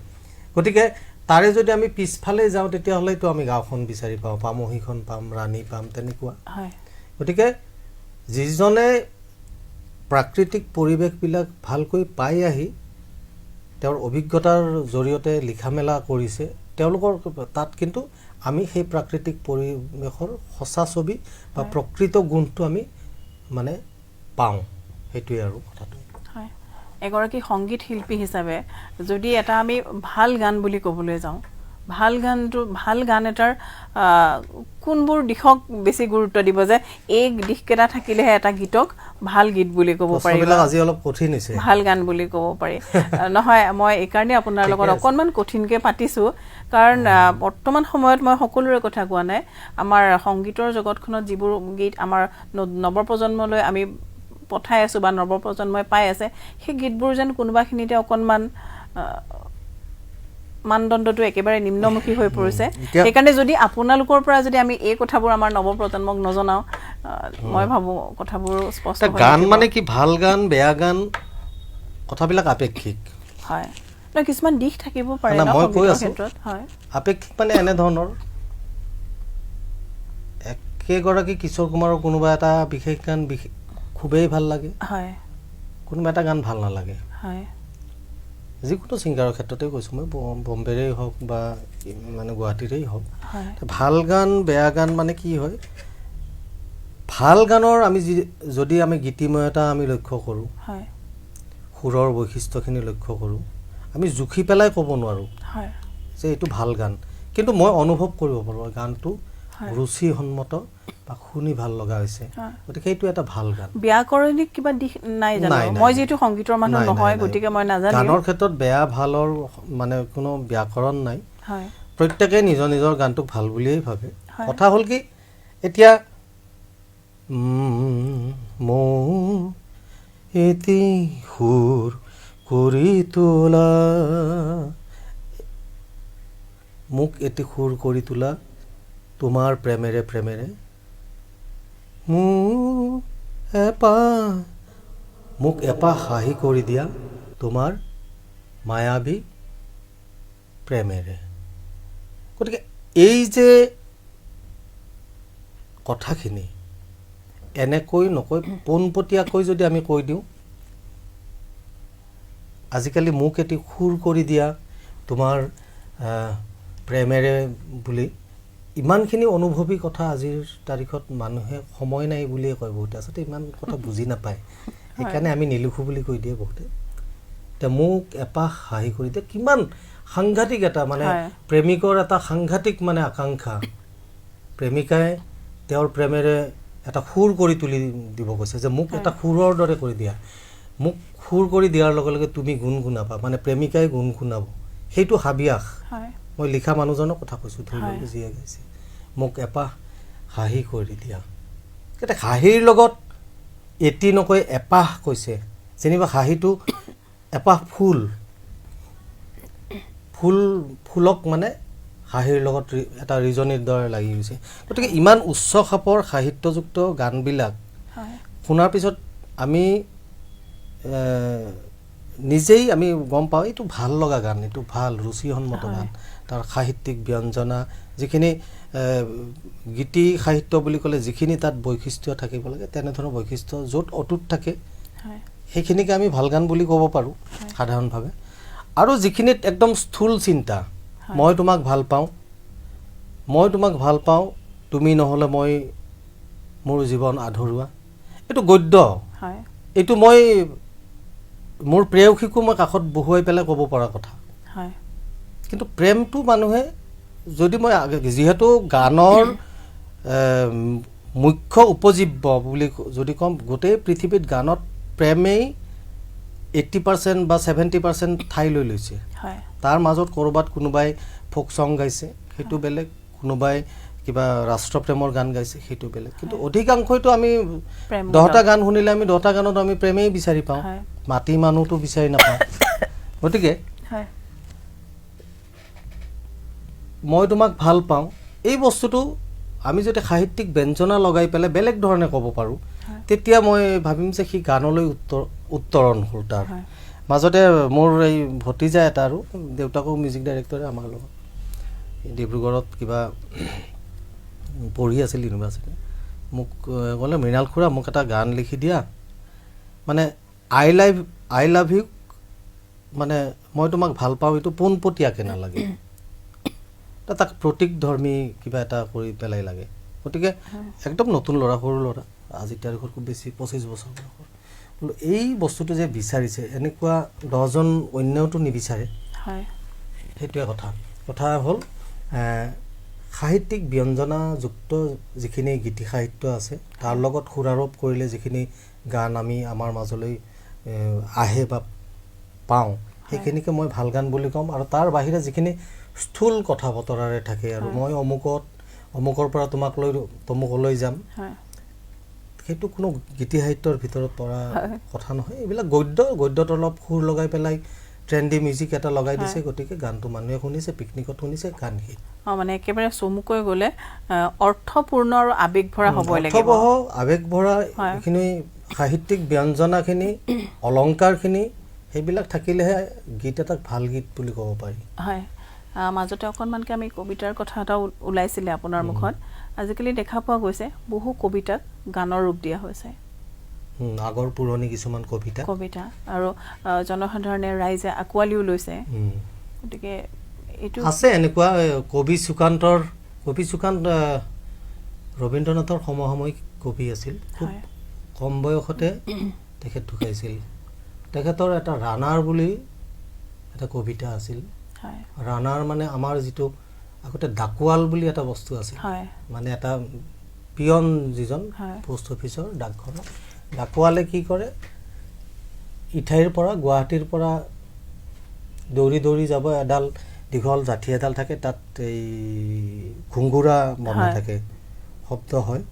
গতিকে তাৰে যদি আমি পিছফালে যাওঁ তেতিয়াহ'লেতো আমি গাঁওখন বিচাৰি পাওঁ পামহিখন পাম ৰাণী পাম তেনেকুৱা গতিকে যিজনে প্ৰাকৃতিক পৰিৱেশবিলাক ভালকৈ পাই আহি তেওঁৰ অভিজ্ঞতাৰ জৰিয়তে লিখা মেলা কৰিছে তেওঁলোকৰ তাত কিন্তু আমি সেই প্ৰাকৃতিক পৰিৱেশৰ সঁচা ছবি বা প্ৰকৃত গুণটো আমি মানে পাওঁ সেইটোৱে আৰু কথাটো এগৰাকী সংগীত শিল্পী হিচাপে যদি এটা আমি ভাল গান বুলি ক'বলৈ যাওঁ ভাল গান এটাৰ কোনবোৰ দিশক বেছি গুৰুত্ব দিব যে এই দিশকেইটা থাকিলেহে এটা গীতক ভাল গীত বুলি ক'ব পাৰি আজি অলপ কঠিন হৈছে ভাল গান বুলি ক'ব পাৰি নহয় মই এইকাৰণে আপোনাৰ লগত অকণমান কঠিনকৈ পাতিছোঁ কাৰণ বৰ্তমান সময়ত মই সকলোৰে কথা কোৱা নাই আমাৰ সংগীতৰ জগতখনত যিবোৰ গীত আমাৰ নৱপ্ৰজন্মলৈ আমি পঠাই আছোঁ বা নৱপ্ৰজন্মই পাই আছে সেই গীতবোৰ যেন কোনোবাখিনিতে অকণমান মানদণ্ডটো একেবাৰে নিম্নমুখী হৈ পৰিছে সেইকাৰণে যদি আপোনালোকৰ পৰা যদি আমি এই কথাবোৰ আমাৰ নৱপ্ৰজন্মক নজনাওঁ মই ভাবোঁ কথাবোৰ স্পষ্ট গান মানে কি ভাল গান বেয়া গান কথাবিলাক আপেক্ষিক হয় কিছুমান দিশ থাকিব পাৰে মই কৈ আছোঁ আপেক্ষিক মানে এনেধৰণৰ একেগৰাকী কিশোৰ কুমাৰৰ কোনোবা এটা বিশেষ গান খুবেই ভাল লাগে কোনোবা এটা গান ভাল নালাগে যিকোনো ছিংগাৰৰ ক্ষেত্ৰতে কৈছোঁ মই বম্বেৰেই হওক বা মানে গুৱাহাটীৰেই হওক ভাল গান বেয়া গান মানে কি হয় ভাল গানৰ আমি যদি আমি গীতিময়তা আমি লক্ষ্য কৰোঁ সুৰৰ বৈশিষ্ট্যখিনি লক্ষ্য কৰোঁ আমি জুখি পেলাই ক'ব নোৱাৰোঁ যে এইটো ভাল গান কিন্তু মই অনুভৱ কৰিব পাৰোঁ গানটো ৰুচিসন্মত বা শুনি ভাল লগা হৈছে গতিকে সেইটো এটা ভাল গান ব্যাকৰণিক কিবা দিশ নাই জানো মই যেটো সংগীতৰ মানুহ নহয় গতিকে মই নাজানো গানৰ ক্ষেত্ৰত বেয়া ভালৰ মানে কোনো ব্যাকৰণ নাই প্ৰত্যেকৰে নিজৰ নিজৰ গানটোক ভাল বুলিয়েই ভাবে কথা হ'ল কি এতিয়া এতি সুৰ কৰি তোলা মোক এটি সুৰ কৰি তোলা তোমাৰ প্ৰেমেৰে প্ৰেমেৰে মোক এপা হাঁহি কৰি দিয়া তোমাৰ মায়াবী প্ৰেমেৰে গতিকে এই যে কথাখিনি এনেকৈ নকৈ পোনপটীয়াকৈ যদি আমি কৈ দিওঁ আজিকালি মোক এটি সুৰ কৰি দিয়া তোমাৰ প্ৰেমেৰে বুলি ইমানখিনি অনুভৱী কথা আজিৰ তাৰিখত মানুহে সময় নাই বুলিয়ে কয় বহুতে আচলতে ইমান কথা বুজি নাপায় সেইকাৰণে আমি নিলিখো বুলি কৈ দিয়ে বহুতে তে মোক এপাহ হাঁহি কৰি দিয়ে কিমান সাংঘাতিক এটা মানে প্ৰেমিকৰ এটা সাংঘাতিক মানে আকাংক্ষা প্ৰেমিকাই তেওঁৰ প্ৰেমেৰে এটা সুৰ কৰি তুলি দিব কৈছে যে মোক এটা সুৰৰ দৰে কৰি দিয়া মোক সুৰ কৰি দিয়াৰ লগে লগে তুমি গুণগুণাবা মানে প্ৰেমিকাই গুণগুণাব সেইটো হাবিয়াস মই লিখা মানুহজনৰ কথা কৈছোঁ ধৰি লওক যিয়ে গাইছে মোক এপাহ হাঁহি কৰি দিয়া এটা হাঁহিৰ লগত এটি নকৈ এপাহ কৈছে যেনিবা হাঁহিটো এপাহ ফুলক মানে হাঁহিৰ লগত এটা ৰিজনিৰ দৰে লাগি গৈছে গতিকে ইমান উচ্চ খাপৰ সাহিত্যযুক্ত গানবিলাক শুনাৰ পিছত আমি নিজেই আমি গম পাওঁ এইটো ভাল লগা গান এইটো ভাল ৰুচিসন্মত গান তাৰ সাহিত্যিক ব্যঞ্জনা যিখিনি গীতি সাহিত্য বুলি ক'লে যিখিনি তাত বৈশিষ্ট্য থাকিব লাগে তেনেধৰণৰ বৈশিষ্ট্য য'ত অটুট থাকে সেইখিনিকে আমি ভাল গান বুলি ক'ব পাৰোঁ সাধাৰণভাৱে আৰু যিখিনিত একদম স্থূল চিন্তা মই তোমাক ভাল পাওঁ তুমি নহ'লে মই মোৰ জীৱন আধৰুৱা এইটো গদ্য এইটো মই মোৰ প্ৰেয়সীকো মই কাষত বহুৱাই পেলাই ক'ব পৰা কথা কিন্তু প্ৰেমটো মানুহে যদি মই যিহেতু গানৰ মুখ্য উপজীব্য বুলি যদি ক'ম গোটেই পৃথিৱীত গানত প্ৰেমেই 80% বা 70% ঠাই লৈ লৈছে তাৰ মাজত ক'ৰবাত কোনোবাই ফোক ছং গাইছে সেইটো বেলেগ কোনোবাই কিবা ৰাষ্ট্ৰপ্ৰেমৰ গান গাইছে সেইটো বেলেগ কিন্তু অধিকাংশইতো আমি 10টা গান শুনিলে আমি 10টা গানত আমি প্ৰেমেই বিচাৰি পাওঁ মাটি মানুহটো বিচাৰি নাপাওঁ গতিকে মই তোমাক ভাল পাওঁ এই বস্তুটো আমি যদি সাহিত্যিক ব্যঞ্জনা লগাই পেলাই বেলেগ ধৰণে ক'ব পাৰোঁ তেতিয়া মই ভাবিম যে সি গানলৈ উত্তৰণ হ'ল তাৰ মাজতে মোৰ এই ভতিজা এটা আৰু দেউতাকো মিউজিক ডাইৰেক্টৰে আমাৰ লগত ডিব্ৰুগড়ত কিবা পঢ়ি আছিল ইউনিভাৰ্চিটি মোক ক'লে মৃণাল খুৰা মোক এটা গান লিখি দিয়া মানে আই লাভ ইউ মানে মই তোমাক ভাল পাওঁ এইটো পোনপটীয়াকৈ নালাগে তাক প্ৰতীকধৰ্মী কিবা এটা কৰি পেলাই লাগে গতিকে একদম নতুন ল'ৰা সৰু ল'ৰা আজিৰ তাৰিখত খুব বেছি 25 বছৰ বয়সৰ এই বস্তুটো যে বিচাৰিছে এনেকুৱা 10জন অন্যতো নিবিচাৰে সেইটোৱে কথা হ'ল সাহিত্যিক ব্যঞ্জনাযুক্ত যিখিনি গীতি সাহিত্য আছে তাৰ লগত সুৰাৰোপ কৰিলে যিখিনি গান আমি আমাৰ মাজলৈ আহে বা পাওঁ সেইখিনিকে মই ভাল গান বুলি ক'ম আৰু তাৰ বাহিৰে যিখিনি স্থূল কথা বতৰাৰে থাকে আৰু মই অমুকৰ পৰা তমুকলৈ যাম সেইটো কোনো গীতি সাহিত্যৰ ভিতৰত পৰা কথা নহয় এইবিলাক গদ্যত অলপ সুৰ লগাই পেলাই ট্ৰেণ্ডি মিউজিক এটা লগাই দিছে গতিকে গানটো মানুহে শুনিছে পিকনিকত শুনিছে গান গীত মানে একেবাৰে চমুকৈ গ'লে অৰ্থপূৰ্ণ আৰু আৱেগভৰা হ'বই লাগিব আৱেগভৰা এইখিনি সাহিত্যিক ব্যঞ্জনাখিনি অলংকাৰখিনি সেইবিলাক থাকিলেহে গীত এটাক ভাল গীত বুলি ক'ব পাৰি হয় মাজতে অকণমানকৈ আমি কবিতাৰ কথা এটা ওলাইছিলে আপোনাৰ মুখত আজিকালি দেখা পোৱা গৈছে বহু কবিতাক গানৰ ৰূপ দিয়া হৈছে আগৰ পুৰণি কিছুমান কবিতা আৰু জনসাধাৰণে ৰাইজে আঁকোৱালিও লৈছে গতিকে এইটো আছে এনেকুৱা কবি সুকান্ত ৰবীন্দ্ৰনাথৰ সমসাময়িক কবি আছিল খুব কম বয়সতে তেখেত ঢুকাইছিল তেখেতৰ এটা ৰাণাৰ বুলি এটা কবিতা আছিল ৰাণাৰ মানে আমাৰ যিটো আগতে ডাকোৱাল বুলি এটা বস্তু আছিল মানে এটা পিয়ন যিজন পোষ্ট অফিচৰ ডাকঘৰৰ ডাকোৱালে কি কৰে ইঠাইৰ পৰা গুৱাহাটীৰ পৰা দৌৰি যাব এডাল দীঘল জাঠি এডাল থাকে তাত এই ঘুংগুৰা বনাই থাকে শব্দ হয়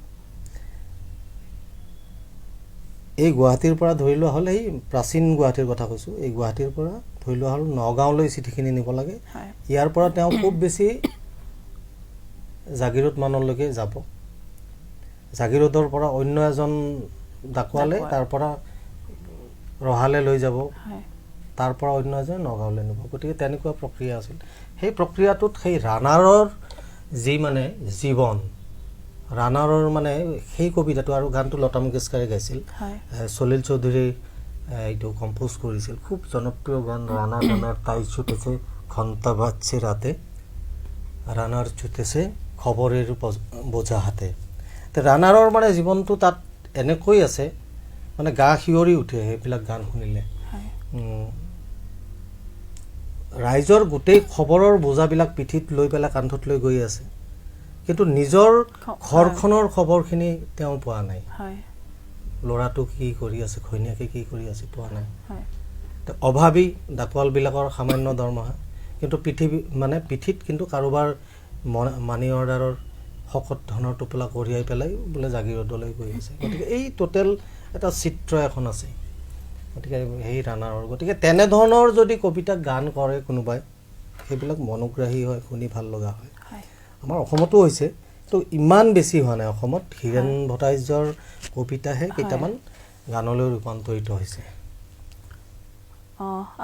এই গুৱাহাটীৰ পৰা ধৰি লোৱা হ'লে এই প্ৰাচীন গুৱাহাটীৰ কথা কৈছোঁ এই গুৱাহাটীৰ পৰা ধৰি লোৱা হ'ল নগাঁৱলৈ চিঠিখিনি নিব লাগে ইয়াৰ পৰা তেওঁ খুব বেছি জাগিৰোড মানলৈকে যাব জাগিৰোডৰ পৰা অন্য এজন ডাকোৱালে তাৰ পৰা ৰহালে লৈ যাব তাৰ পৰা অন্য এজন নগাঁৱলৈ নিব গতিকে তেনেকুৱা প্ৰক্ৰিয়া আছিল সেই প্ৰক্ৰিয়াটোত সেই ৰাণাৰৰ যি মানে জীৱন ৰাণাৰৰ মানে সেই কবিতাটো আৰু গানটো লতা মংগেশকাৰে গাইছিল সলিল চৌধুৰী এইটো কম্পোজ কৰিছিল খুব জনপ্ৰিয় গান ৰাণা ৰাণাৰ তাই ছুটেছে ঘণ্টা বাজছে ৰাতে ৰাণাৰ ছুটেছে খবৰেৰ বোঝা হাতে তো ৰাণাৰৰ মানে জীৱনটো তাত এনেকৈ আছে মানে গা শিয়ৰি উঠে সেইবিলাক গান শুনিলে ৰাইজৰ গোটেই খবৰৰ বোজাবিলাক পিঠিত লৈ পেলাই কান্ধত লৈ গৈ আছে কিন্তু নিজৰ ঘৰখনৰ খবৰখিনি তেওঁ পোৱা নাই ল'ৰাটো কি কৰি আছে ঘৈণীয়াকে কি কৰি আছে পোৱা নাই অভাৱী ডাকোৱালবিলাকৰ সামান্য দৰমহা কিন্তু পিঠিত কিন্তু কাৰোবাৰ মানি অৰ্ডাৰৰ শকত ধনৰ টোপোলা কঢ়িয়াই পেলাই বোলে জাগিৰোডলৈ গৈ আছে গতিকে এই টোটেল এটা চিত্ৰ এখন আছে গতিকে সেই ৰাণাৰৰ গতিকে তেনেধৰণৰ যদি কবিতা গান কৰে কোনোবাই সেইবিলাক মনোগ্ৰাহী হয় শুনি ভাল লগা হয় আমাৰ অসমতো হৈছে তো ইমান বেছি হোৱা নাই অসমত হীৰেণ ভট্টাচাৰ্যৰ কবিতাহে কেইটামান গানলৈ ৰূপান্তৰিত হৈছে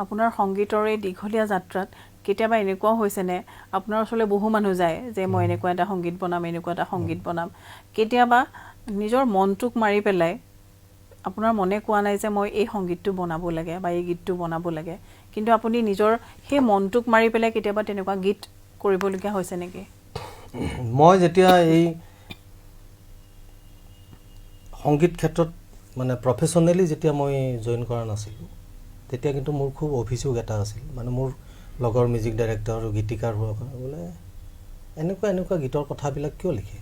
আপোনাৰ সংগীতৰ এই দীঘলীয়া যাত্ৰাত কেতিয়াবা এনেকুৱা হৈছেনে আপোনাৰ ওচৰলৈ বহু মানুহ যায় যে মই এনেকুৱা এটা সংগীত বনাম এনেকুৱা এটা সংগীত বনাম কেতিয়াবা নিজৰ মনটোক মাৰি পেলাই আপোনাৰ মনে কোৱা নাই যে মই এই সংগীতটো বনাব লাগে বা এই গীতটো বনাব লাগে কিন্তু আপুনি নিজৰ সেই মনটোক মাৰি পেলাই কেতিয়াবা তেনেকুৱা গীত কৰিবলগীয়া হৈছে নেকি মই যেতিয়া এই সংগীত ক্ষেত্ৰত মানে প্ৰফেচনেলি যেতিয়া মই জইন কৰা নাছিলোঁ তেতিয়া কিন্তু মোৰ খুব অভিযোগ এটা আছিল মানে মোৰ লগৰ মিউজিক ডাইৰেক্টৰ আৰু গীতিকাৰ বোলে এনেকুৱা গীতৰ কথাবিলাক কিয় লিখে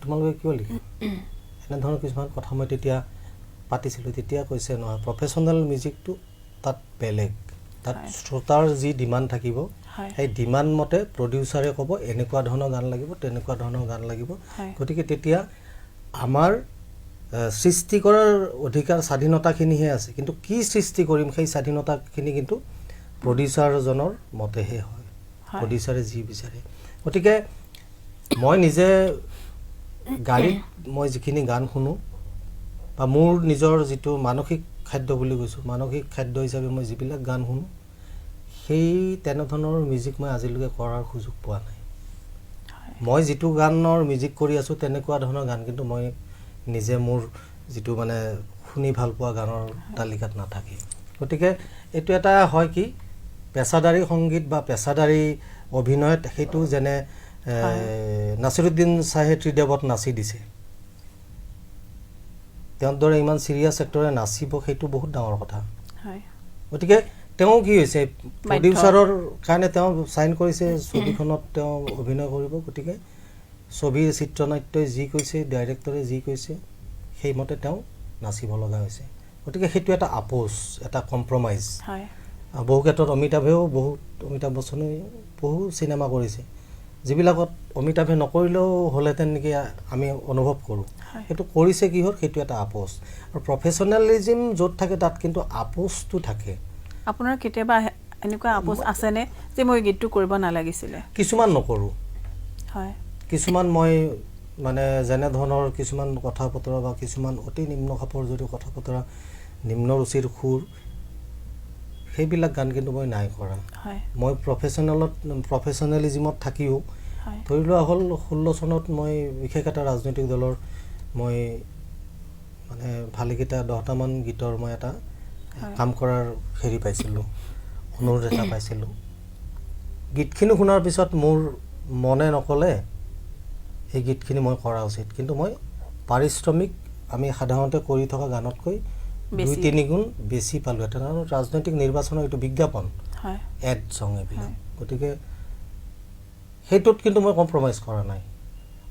তোমালোকে কিয় লিখে এনেধৰণৰ কিছুমান কথা মই তেতিয়া পাতিছিলোঁ তেতিয়া কৈছে নহয় প্ৰফেচনেল মিউজিকটো তাত বেলেগ তাত শ্ৰোতাৰ যি ডিমাণ্ড থাকিব সেই ডিমাণ্ড মতে প্ৰডিউচাৰে ক'ব এনেকুৱা ধৰণৰ গান লাগিব তেনেকুৱা ধৰণৰ গান লাগিব গতিকে তেতিয়া আমাৰ সৃষ্টি কৰাৰ অধিকাৰ স্বাধীনতাখিনিহে আছে কিন্তু কি সৃষ্টি কৰিম সেই স্বাধীনতাখিনি কিন্তু প্ৰডিউচাৰজনৰ মতেহে হয় প্ৰডিউচাৰে যি বিচাৰে গতিকে মই নিজে গাড়ীত মই যিখিনি গান শুনো বা মোৰ নিজৰ যিটো মানসিক খাদ্য বুলি কৈছোঁ মানসিক খাদ্য হিচাপে মই যিবিলাক গান শুনো সেই তেনেধৰণৰ মিউজিক মই আজিলৈকে কৰাৰ সুযোগ পোৱা নাই মই যিটো গানৰ মিউজিক কৰি আছোঁ তেনেকুৱা ধৰণৰ গান কিন্তু মই নিজে মোৰ যিটো মানে শুনি ভাল পোৱা গানৰ তালিকাত নাথাকে গতিকে এইটো এটা হয় কি পেছাদাৰী সংগীত বা পেছাদাৰী অভিনয়ত সেইটো যেনে নাছিৰুদ্দিন শ্বাহে ত্ৰিদেৱত নাচি দিছে তেওঁৰ দৰে ইমান চিৰিয়াছ এক্টৰে নাচিব সেইটো বহুত ডাঙৰ কথা গতিকে তেওঁ কি হৈছে প্ৰডিউচাৰৰ কাৰণে তেওঁ চাইন কৰিছে ছবিখনত তেওঁ অভিনয় কৰিব গতিকে ছবিৰ চিত্ৰনাট্যই যি কৈছে ডাইৰেক্টৰে যি কৈছে সেইমতে তেওঁ নাচিব লগা হৈছে গতিকে সেইটো এটা আপোচ এটা কম্প্ৰমাইজ বহু ক্ষেত্ৰত অমিতাভ বচ্চনে বহু চিনেমা কৰিছে যিবিলাকত অমিতাভে নকৰিলেও হ'লেহেঁতেন নেকি আমি অনুভৱ কৰোঁ সেইটো কৰিছে কিহৰ সেইটো এটা আপোচ আৰু প্ৰফেচনেলিজিম য'ত থাকে তাত কিন্তু আপোচটো থাকে আপোনাৰ কেতিয়াবা এনেকুৱা আপোচ আছেনে যে মই গীতটো কৰিব নালাগিছিলে কিছুমান নকৰোঁ হয় কিছুমান মই মানে যেনে ধৰণৰ কিছুমান কথা বতৰা বা কিছুমান অতি নিম্ন খাপৰ যদি কথা বতৰা নিম্ন ৰুচিৰ সুৰ সেইবিলাক গান কিন্তু মই নাই কৰা মই প্ৰফেচনেলিজিমত থাকিও ধৰি লোৱা হ'ল 16 চনত মই বিশেষ এটা ৰাজনৈতিক দলৰ মই মানে ভালেকেইটা 10টামান গীতৰ মই এটা কাম কৰাৰ হেৰি পাইছিলোঁ অনুৰোধ এটা পাইছিলোঁ গীতখিনি শুনাৰ পিছত মোৰ মনে নকলে এই গীতখিনি মই কৰা উচিত কিন্তু মই পাৰিশ্ৰমিক আমি সাধাৰণতে কৰি থকা গানতকৈ 2-3 গুণ বেছি পালোঁহেঁতেন আৰু ৰাজনৈতিক নিৰ্বাচনৰ এইটো বিজ্ঞাপন এড চং এইবিলাক গতিকে সেইটোত কিন্তু মই কম্প্ৰমাইজ কৰা নাই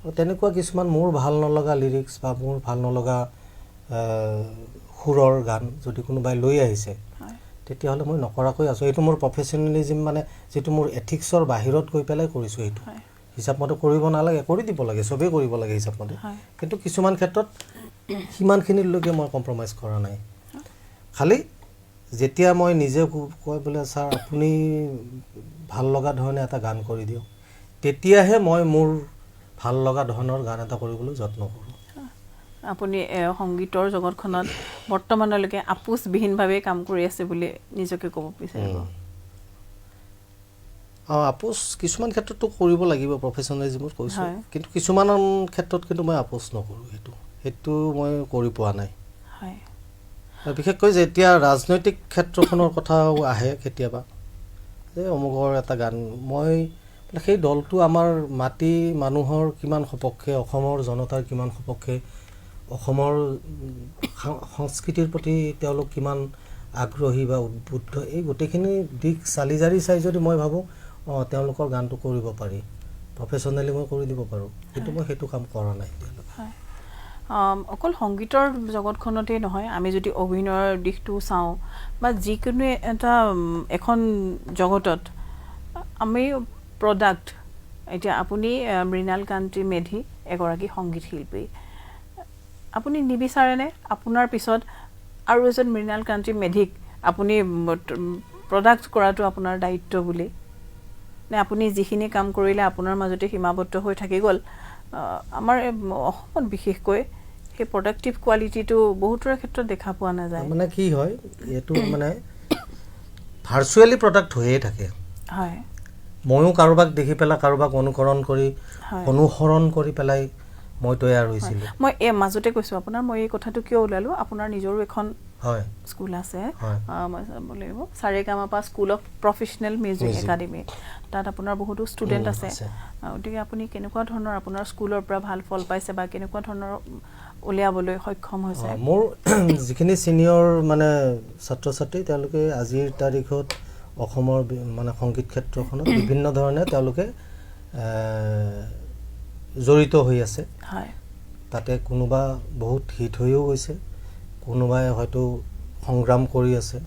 আৰু তেনেকুৱা কিছুমান মোৰ ভাল নলগা লিৰিক্স বা মোৰ ভাল নলগা সুৰৰ গান যদি কোনোবাই লৈ আহিছে তেতিয়াহ'লে মই নকৰাকৈ আছোঁ এইটো মোৰ প্ৰফেচনেলিজিম মানে যিটো মোৰ এথিক্সৰ বাহিৰত গৈ পেলাই কৰিছোঁ এইটো হিচাপমতে কৰিব নালাগে কৰি দিব লাগে চবেই কৰিব লাগে হিচাপমতে কিন্তু কিছুমান ক্ষেত্ৰত সিমানখিনিলৈকে মই কম্প্ৰমাইজ কৰা নাই খালি যেতিয়া মই নিজে কয় বোলে ছাৰ আপুনি ভাল লগা ধৰণে এটা গান কৰি দিয়ক তেতিয়াহে মই মোৰ ভাল লগা ধৰণৰ গান এটা কৰিবলৈ যত্ন কৰোঁ আপুনি সংগীতৰ জগতখনত বৰ্তমানলৈকে আপোচবিহীনভাৱে কাম কৰি আছে বুলি নিজকে ক'ব বিচাৰিব আপোচ কিছুমান ক্ষেত্ৰতো কৰিব লাগিব প্ৰফেচনেলিজিমত কৈছোঁ কিন্তু কিছুমান ক্ষেত্ৰত কিন্তু মই আপোচ নকৰোঁ সেইটো মই কৰি পোৱা নাই বিশেষকৈ যেতিয়া ৰাজনৈতিক ক্ষেত্ৰখনৰ কথাও আহে কেতিয়াবা যে অমুকৰ এটা গান মই সেই দলটো আমাৰ মাটি মানুহৰ কিমান সপক্ষে অসমৰ জনতাৰ কিমান সপক্ষে অসমৰ সংস্কৃতিৰ প্ৰতি তেওঁলোক কিমান আগ্ৰহী বা উদ্বুদ্ধ এই গোটেইখিনি দিশ চালি জাৰি চাই যদি মই ভাবোঁ তেওঁলোকৰ গানটো কৰিব পাৰি প্ৰফেশ্যনেলি মই কৰি দিব পাৰোঁ কিন্তু মই সেইটো কাম কৰা নাই এতিয়ালৈকে অকল সংগীতৰ জগতখনতেই নহয় আমি যদি অভিনয়ৰ দিশটো চাওঁ বা যিকোনো এটা এখন জগতত আমি প্ৰডাক্ট এতিয়া আপুনি মৃণালকান্তি মেধি এগৰাকী সংগীত শিল্পী আপুনি নিবিচাৰেনে আপোনাৰ পিছত আৰু এজন মৃণালকান্তি মেধিক আপুনি প্ৰডাক্ট কৰাটো আপোনাৰ দায়িত্ব বুলি নে আপুনি যিখিনি কাম কৰিলে আপোনাৰ মাজতে সীমাবদ্ধ হৈ থাকি গ'ল আমাৰ অসমত বিশেষকৈ সেই প্ৰডাক্টিভ কোৱালিটিটো বহুতৰ ক্ষেত্ৰত দেখা পোৱা নাযায় মানে কি হয় এইটো মানে ভাৰ্চুৱেলি প্ৰডাক্ট হৈয়ে থাকে হয় ময়ো কাৰোবাক দেখি পেলাই কাৰোবাক অনুসৰণ কৰি পেলাই মই তৈয়াৰ হৈছিলোঁ মই এই মাজতে কৈছোঁ আপোনাৰ মই এই কথাটো কিয় ওলালোঁ আপোনাৰ নিজৰো এখন হয় স্কুল আছে মই চাব লাগিব Saregamapa school of professional music academy তাত আপোনাৰ বহুতো ষ্টুডেণ্ট আছে গতিকে আপুনি কেনেকুৱা ধৰণৰ আপোনাৰ স্কুলৰ পৰা ভাল ফল পাইছে বা কেনেকুৱা ধৰণৰ উলিয়াবলৈ সক্ষম হৈছে মোৰ যিখিনি ছিনিয়ৰ মানে ছাত্ৰ ছাত্ৰী তেওঁলোকে আজিৰ তাৰিখত অসমৰ মানে সংগীত ক্ষেত্ৰখনত বিভিন্ন ধৰণে তেওঁলোকে জড়িত হৈ আছে হয় তাতে কোনোবা বহুত হিট হৈও গৈছে কোনোবাই হয়তো সংগ্ৰাম কৰি আছে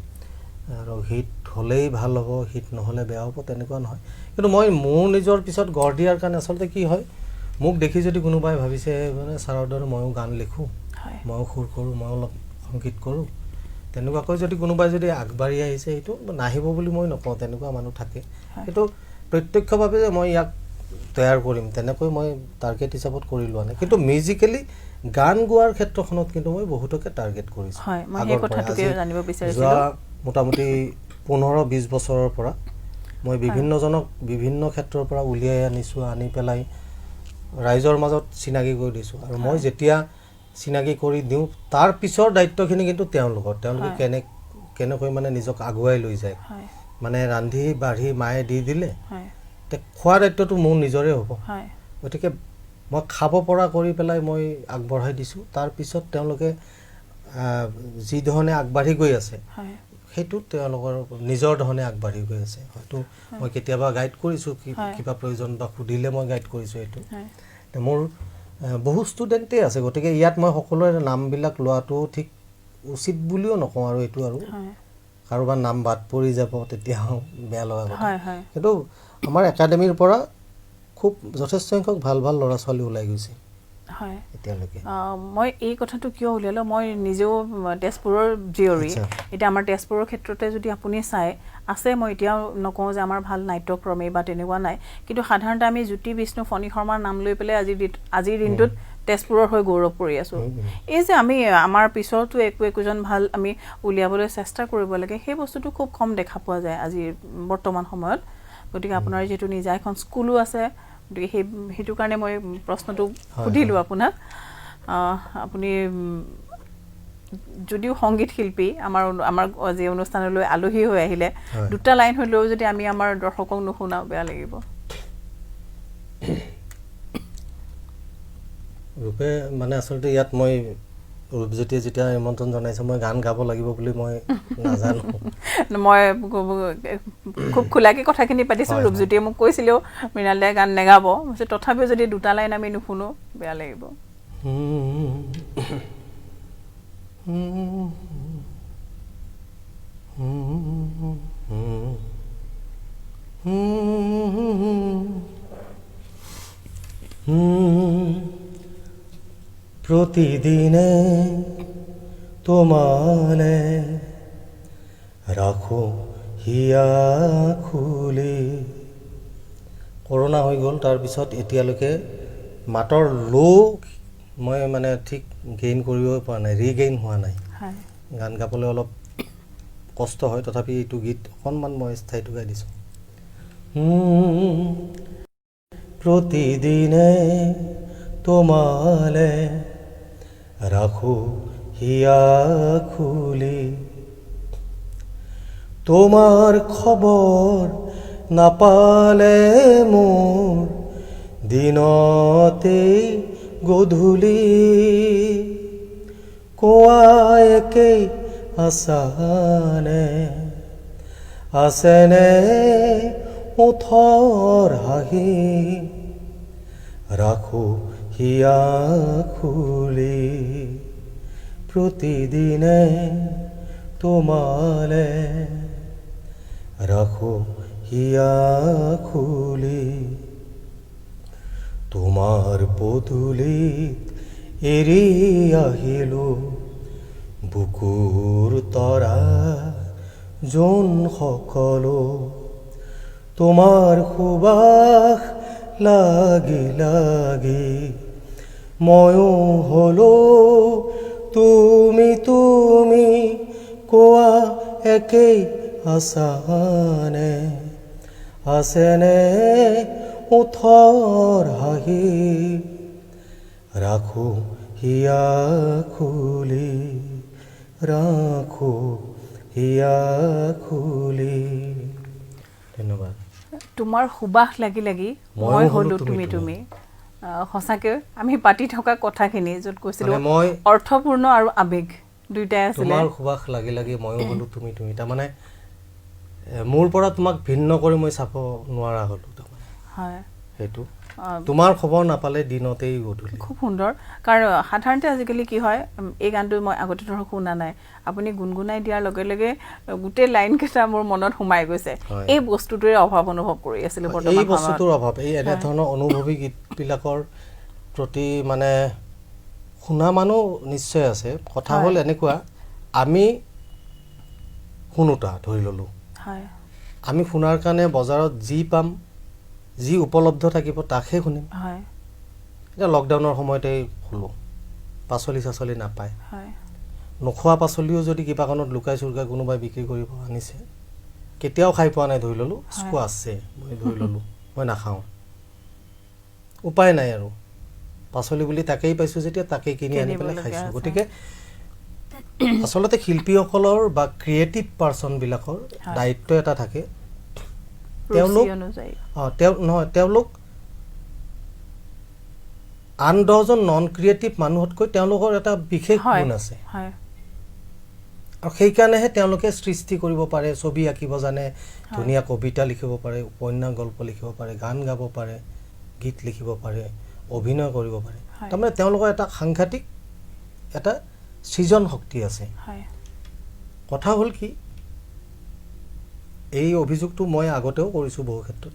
আৰু হিট হ'লেই ভাল হ'ব হিট নহ'লে বেয়া হ'ব তেনেকুৱা নহয় কিন্তু মই মোৰ নিজৰ পিছত গঢ় দিয়াৰ কাৰণে আচলতে কি হয় মোক দেখি যদি কোনোবাই ভাবিছে মানে ছাৰৰ দৰে ময়ো গান লিখোঁ ময়ো সুৰ কৰোঁ মই অলপ সংগীত কৰোঁ তেনেকুৱাকৈ যদি কোনোবাই যদি আগবাঢ়ি আহিছে সেইটো নাহিব বুলি মই নকওঁ তেনেকুৱা মানুহ থাকে কিন্তু প্ৰত্যক্ষভাৱে যে মই ইয়াক তৈয়াৰ কৰিম তেনেকৈ মই টাৰ্গেট হিচাপত কৰি লোৱা নাই কিন্তু মিউজিকেলি গান গোৱাৰ ক্ষেত্ৰখনত কিন্তু মই বহুতকে টাৰ্গেট কৰিছোঁ হয় মই এই কথাটোকে জানিব বিচাৰিছিলোঁ যোৱা মোটামুটি 15-20 বছৰৰ পৰা মই বিভিন্নজনক বিভিন্ন ক্ষেত্ৰৰ পৰা উলিয়াই আনিছোঁ আনি পেলাই ৰাইজৰ মাজত চিনাকি কৰি দিছোঁ আৰু মই যেতিয়া চিনাকি কৰি দিওঁ তাৰ পিছৰ দায়িত্বখিনি কিন্তু তেওঁলোকে কেনেকৈ মানে নিজক আগুৱাই লৈ যায় মানে ৰান্ধি বাঢ়ি মায়ে দি দিলে খোৱাৰ দায়িত্বটো মোৰ নিজৰে হ'ব গতিকে মই খাব পৰা কৰি পেলাই মই আগবঢ়াই দিছোঁ তাৰপিছত তেওঁলোকে যি ধৰণে আগবাঢ়ি গৈ আছে সেইটো তেওঁলোকৰ নিজৰ ধৰণে আগবাঢ়ি গৈ আছে হয়তো মই কেতিয়াবা গাইড কৰিছোঁ কিবা প্ৰয়োজন বা সুধিলে মই গাইড কৰিছোঁ এইটো মোৰ বহু ষ্টুডেণ্টেই আছে গতিকে ইয়াত মই সকলোৰে নামবিলাক লোৱাটো ঠিক উচিত বুলিও নকওঁ আৰু এইটো আৰু কাৰোবাৰ নাম বাদ পৰি যাব তেতিয়া বেয়া লগা কথা কিন্তু আমাৰ একাডেমীৰ পৰা খুব যথেষ্ট সংখ্যক ভাল ভাল ল'ৰা ছোৱালী ওলাই গৈছে হয় এতিয়ালৈকে মই এই কথাটো কিয় উলিয়ালোঁ মই নিজেও তেজপুৰৰ জীয়ৰী এতিয়া আমাৰ তেজপুৰৰ ক্ষেত্ৰতে যদি আপুনি চাই আছে মই এতিয়াও নকওঁ যে আমাৰ ভাল নাট্যক্ৰমী বা তেনেকুৱা নাই কিন্তু সাধাৰণতে আমি জ্যোতি বিষ্ণু ফণী শৰ্মাৰ নাম লৈ পেলাই আজিৰ দিনটোত তেজপুৰৰ হৈ গৌৰৱ কৰি আছোঁ এই যে আমি আমাৰ পিছতো একোজন ভাল আমি উলিয়াবলৈ চেষ্টা কৰিব লাগে সেই বস্তুটো খুব কম দেখা পোৱা যায় আজিৰ বৰ্তমান সময়ত গতিকে আপোনাৰ যিহেতু নিজা এখন স্কুলো আছে গতিকে সেইটো কাৰণে মই প্ৰশ্নটো সুধিলোঁ আপোনাক আপুনি যদিও সংগীত শিল্পী আমাৰ আজি অনুষ্ঠানলৈ আলহী হৈ আহিলে দুটা লাইন হ'লেও যদি আমি আমাৰ দৰ্শকক নুশুনাও বেয়া লাগিব ৰূপে মানে আচলতে ইয়াত মই ৰূপজ্যোতিয়ে যেতিয়া নিমন্ত্ৰণ জনাইছে মই গান গাব লাগিব বুলি মই নাজানো মই খুব খোলাকৈ কথাখিনি পাতিছোঁ ৰূপজ্যোতিয়ে মোক কৈছিলেও মৃণালে গান নেগাব তথাপিও যদি দুটা লাইন আমি নুশুনো বেয়া লাগিব প্রতিদিনে তোমালে রাখো হিয়া খুলি কৰোণা হৈ গ'ল তাৰপিছত এতিয়ালৈকে মাতৰ লো মই মানে ঠিক গেইন কৰিব পৰা নাই ৰিগেইন হোৱা নাই গান গাবলৈ অলপ কষ্ট হয় তথাপি এইটো গীত অকণমান মই স্থায়ীটো গাই দিছোঁ প্ৰতিদিনে তোমালে ৰাখো হিয়া খুলি তোমাৰ খবৰ নাপালে মোৰ দিনতে গধূলি কোৱা একেই আছানে আছেনে ওঠৰ হাঁহি ৰাখো হিয়া খুলি প্ৰতিদিনে তোমালে ৰাখো হিয়া খুলি তোমাৰ পদূলিত এৰি আহিলো বুকুৰ তৰা যোন সকলো তোমাৰ সুবাস লাগি লাগি ময়ো হলো তুমি তুমি কোৱা একেই আছানে আছেনে ওঠৰ হাঁহি ৰাখো হিয়া খুলি ৰাখো হিয়া খুলি ধন্যবাদ তোমাৰ সুবাস লাগি লাগি মই হলো তুমি তুমি সঁচাকৈ আমি পাতি থকা কথাখিনি য'ত কৈছিলোঁ মই অৰ্থপূৰ্ণ আৰু আৱেগ দুইটাই আছিলে তোমাৰ সুবাস লাগি লাগি ময়ো হলো তুমি তুমি তাৰমানে মোৰ পৰা তোমাক ভিন্ন কৰি মই চাব নোৱাৰা হলো তাৰমানে হয় সেইটো তোমাৰ খবৰ নাপালে দিনতেই গধূলি খুব সুন্দৰ কাৰণ সাধাৰণতে আজিকালি কি হয় এই গানটো মই আগতে ধৰক শুনা নাই আপুনি গুণগুণাই দিয়াৰ লগে লগে গোটেই লাইনকেইটা মোৰ মনত সোমাই গৈছে এই বস্তুটোৰে অভাৱ অনুভৱ কৰি আছিলোঁ বৰ্তমান এই বস্তুটোৰ অভাৱ এই এনে ধৰণৰ অনুভৱী গীতবিলাকৰ প্ৰতি মানে শুনা মানুহ নিশ্চয় আছে কথা হ'ল এনেকুৱা আমি শুনোতা ধৰি ল'লোঁ আমি শুনাৰ কাৰণে বজাৰত যি পাম যি উপলব্ধ থাকিব তাকহে শুনিম এতিয়া লকডাউনৰ সময়তেই শুলোঁ পাচলি চাচলি নাপায় নোখোৱা পাচলিও যদি কিবা কাৰণত লুকাই চুৰকাই কোনোবাই বিক্ৰী কৰিব আনিছে কেতিয়াও খাই পোৱা নাই ধৰি ল'লোঁ স্কোৱাছ আছে মই ধৰি ল'লোঁ মই নাখাওঁ উপায় নাই আৰু পাচলি বুলি তাকেই পাইছোঁ যেতিয়া তাকেই কিনি আনি পেলাই খাইছোঁ গতিকে আচলতে শিল্পীসকলৰ বা ক্ৰিয়েটিভ পাৰ্চনবিলাকৰ দায়িত্ব এটা থাকে তেওঁলোক আন 10জন নন ক্ৰিয়েটিভ মানুহতকৈ তেওঁলোকৰ এটা বিশেষ গুণ আছে আৰু সেইকাৰণেহে তেওঁলোকে সৃষ্টি কৰিব পাৰে ছবি আঁকিব জানে ধুনীয়া কবিতা লিখিব পাৰে উপন্যাস গল্প লিখিব পাৰে গান গাব পাৰে গীত লিখিব পাৰে অভিনয় কৰিব পাৰে তাৰমানে তেওঁলোকৰ এটা সাংঘাতিক এটা সৃজন শক্তি আছে কথা হ'ল কি এই অভিযোগটো মই আগতেও কৰিছোঁ বহু ক্ষেত্ৰত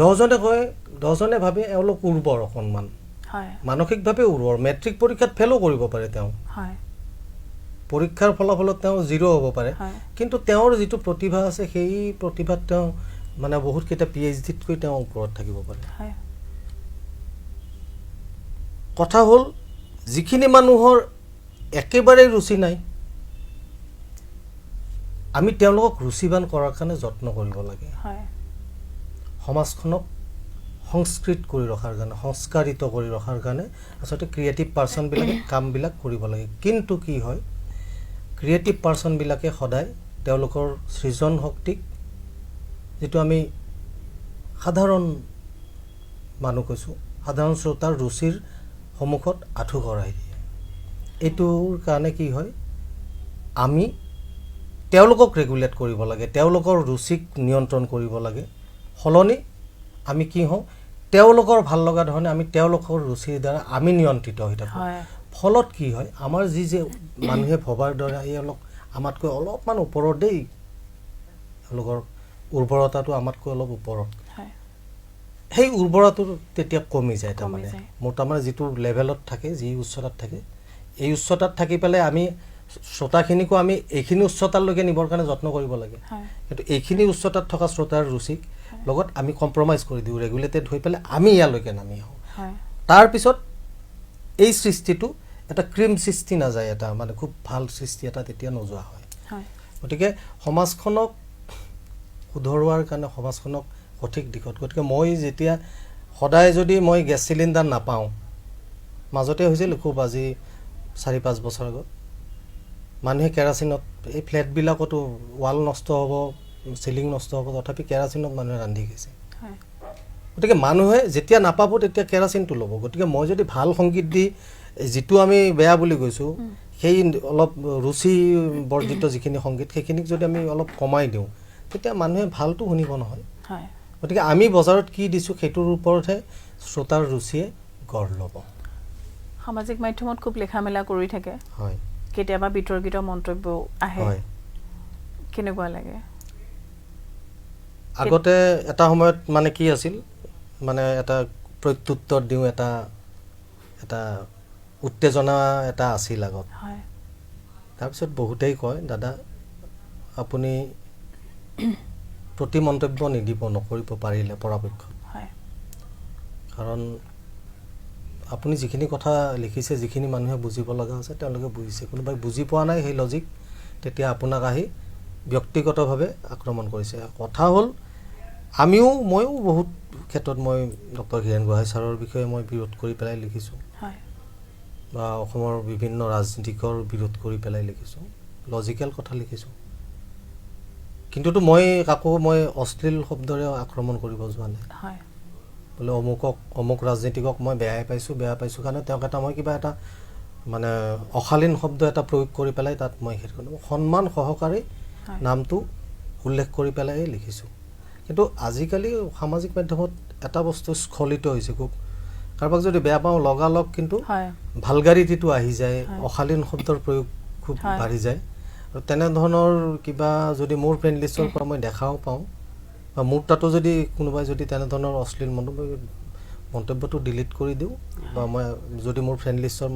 10জনে কয় 10জনে ভাবে এওঁলোক উৰ্বৰ অকণমান মানসিকভাৱে উৰ্বৰ মেট্ৰিক পৰীক্ষাত ফেলো কৰিব পাৰে তেওঁ পৰীক্ষাৰ ফলাফলত তেওঁ 0 হ'ব পাৰে কিন্তু তেওঁৰ যিটো প্ৰতিভা আছে সেই প্ৰতিভাত তেওঁ মানে বহুতকেইটা PhDতকৈ তেওঁ ওপৰত থাকিব পাৰে কথা হ'ল যিখিনি মানুহৰ একেবাৰে ৰুচি নাই আমি তেওঁলোকক ৰুচিবান কৰাৰ কাৰণে যত্ন কৰিব লাগে সমাজখনক সংস্কৃত কৰি ৰখাৰ কাৰণে সংস্কাৰিত কৰি ৰখাৰ কাৰণে আচলতে ক্ৰিয়েটিভ পাৰ্চনবিলাকে কামবিলাক কৰিব লাগে কিন্তু কি হয় ক্ৰিয়েটিভ পাৰ্চনবিলাকে সদায় তেওঁলোকৰ সৃজন শক্তিক যেটো আমি সাধাৰণ মানুহ কৈছোঁ সাধাৰণ শ্ৰোতাৰ ৰুচিৰ সন্মুখত আঠু কৰাই দিয়ে এইটোৰ কাৰণে কি হয় আমি তেওঁলোকক ৰেগুলেট কৰিব লাগে তেওঁলোকৰ ৰুচিক নিয়ন্ত্ৰণ কৰিব লাগে হলনি আমি কি হওঁ তেওঁলোকৰ ভাল লগা ধৰণে আমি তেওঁলোকৰ ৰুচিৰ দ্বাৰা আমি নিয়ন্ত্ৰিত হৈ থাকোঁ ফলত কি হয় আমাৰ যি যে মানুহে ভবাৰ দৰে এওঁলোক আমাতকৈ অলপমান ওপৰত দেই এওঁলোকৰ উৰ্বৰতাটো আমাতকৈ অলপ ওপৰত সেই উৰ্বৰতাটো তেতিয়া কমি যায় তাৰমানে মোৰ তাৰমানে যিটো লেভেলত থাকে যি উচ্চতাত থাকে এই উচ্চতাত থাকি পেলাই আমি শ্ৰোতাখিনিকো আমি এইখিনি উচ্চতালৈকে নিবৰ কাৰণে যত্ন কৰিব লাগে কিন্তু এইখিনি উচ্চতাত থকা শ্ৰোতাৰ ৰুচিক লগত আমি কম্প্ৰমাইজ কৰি দিওঁ ৰেগুলেটেড হৈ পেলাই আমি ইয়ালৈকে নামি আহোঁ তাৰপিছত এই সৃষ্টিটো এটা ক্ৰীম সৃষ্টি নাযায় এটা মানে খুব ভাল সৃষ্টি এটা তেতিয়া নোযোৱা হয় গতিকে সমাজখনক শুধৰোৱাৰ কাৰণে সমাজখনক সঠিক দিশত গতিকে মই যেতিয়া সদায় যদি মই গেছ চিলিণ্ডাৰ নাপাওঁ মাজতে হৈছিল খুব আজি 4-5 বছৰ আগত মানুহে কেৰাচিনত এই ফ্লেটবিলাকতো ৱাল নষ্ট হ'ব চিলিং নষ্ট হ'ব তথাপি কেৰাচিনত মানুহে ৰান্ধি খাইছে হয় গতিকে মানুহে যেতিয়া নাপাব তেতিয়া কেৰাচিনটো ল'ব গতিকে মই যদি ভাল সংগীত দি যিটো আমি বেয়া বুলি কৈছোঁ সেই অলপ ৰুচি বৰ্জিত যিখিনি সংগীত সেইখিনিক যদি আমি অলপ কমাই দিওঁ তেতিয়া মানুহে ভালটো শুনিব নহয় হয় গতিকে আমি বজাৰত কি দিছোঁ সেইটোৰ ওপৰতহে শ্ৰোতাৰ ৰুচিয়ে গঢ় ল'ব সামাজিক মাধ্যমত খুব লেখা মেলা কৰি থাকে হয় কেতিয়াবা বিতৰ্কিত মন্তব্য আহে হয় কেনেকুৱা লাগে আগতে এটা সময়ত মানে কি আছিল মানে এটা প্ৰত্যুত্তৰ দিওঁ এটা উত্তেজনা এটা আছিল আগত হয় তাৰপিছত বহুতেই কয় দাদা আপুনি প্ৰতি মন্তব্য নিদিব নকৰিব পাৰিলে পৰাপক্ষত হয় কাৰণ আপুনি যিখিনি কথা লিখিছে যিখিনি মানুহে বুজিব লগা আছে তেওঁলোকে বুজিছে কোনোবাই বুজি পোৱা নাই সেই লজিক তেতিয়া আপোনাক আহি ব্যক্তিগতভাৱে আক্ৰমণ কৰিছে কথা হ'ল ময়ো বহুত ক্ষেত্ৰত মই ডক্টৰ হীৰেণ গোহাঁই ছাৰৰ বিষয়ে মই বিৰোধ কৰি পেলাই লিখিছোঁ হয় বা অসমৰ বিভিন্ন ৰাজনীতিকৰ বিৰোধ কৰি পেলাই লিখিছোঁ লজিকেল কথা লিখিছোঁ কিন্তুতো মই কাকো মই অশ্লীল শব্দৰে আক্ৰমণ কৰিব যোৱা নাই হয় বোলে অমুক ৰাজনীতিকক মই বেয়া পাইছোঁ কাৰণে তেওঁক এটা মই কিবা এটা মানে অশালীন শব্দ এটা প্ৰয়োগ কৰি পেলাই তাত মই সন্মান সহকাৰে নামটো উল্লেখ কৰি পেলাই লিখিছোঁ কিন্তু আজিকালি সামাজিক মাধ্যমত এটা বস্তু স্খলিত হৈছে খুব কাৰোবাক যদি বেয়া পাওঁ লগালগ কিন্তু ভালগাৰিটিটো আহি যায় অশালীন শব্দৰ প্ৰয়োগ খুব বাঢ়ি যায় আৰু তেনেধৰণৰ কিবা যদি মোৰ ফ্ৰেণ্ড লিষ্টৰ পৰা মই দেখাও পাওঁ বা মোৰ তাতো যদি কোনোবাই যদি তেনেধৰণৰ অশ্লীল মন্তব্যটো ডিলিট কৰি দিওঁ বা মই যদি মোৰ ফ্ৰেণ্ড লিষ্টৰ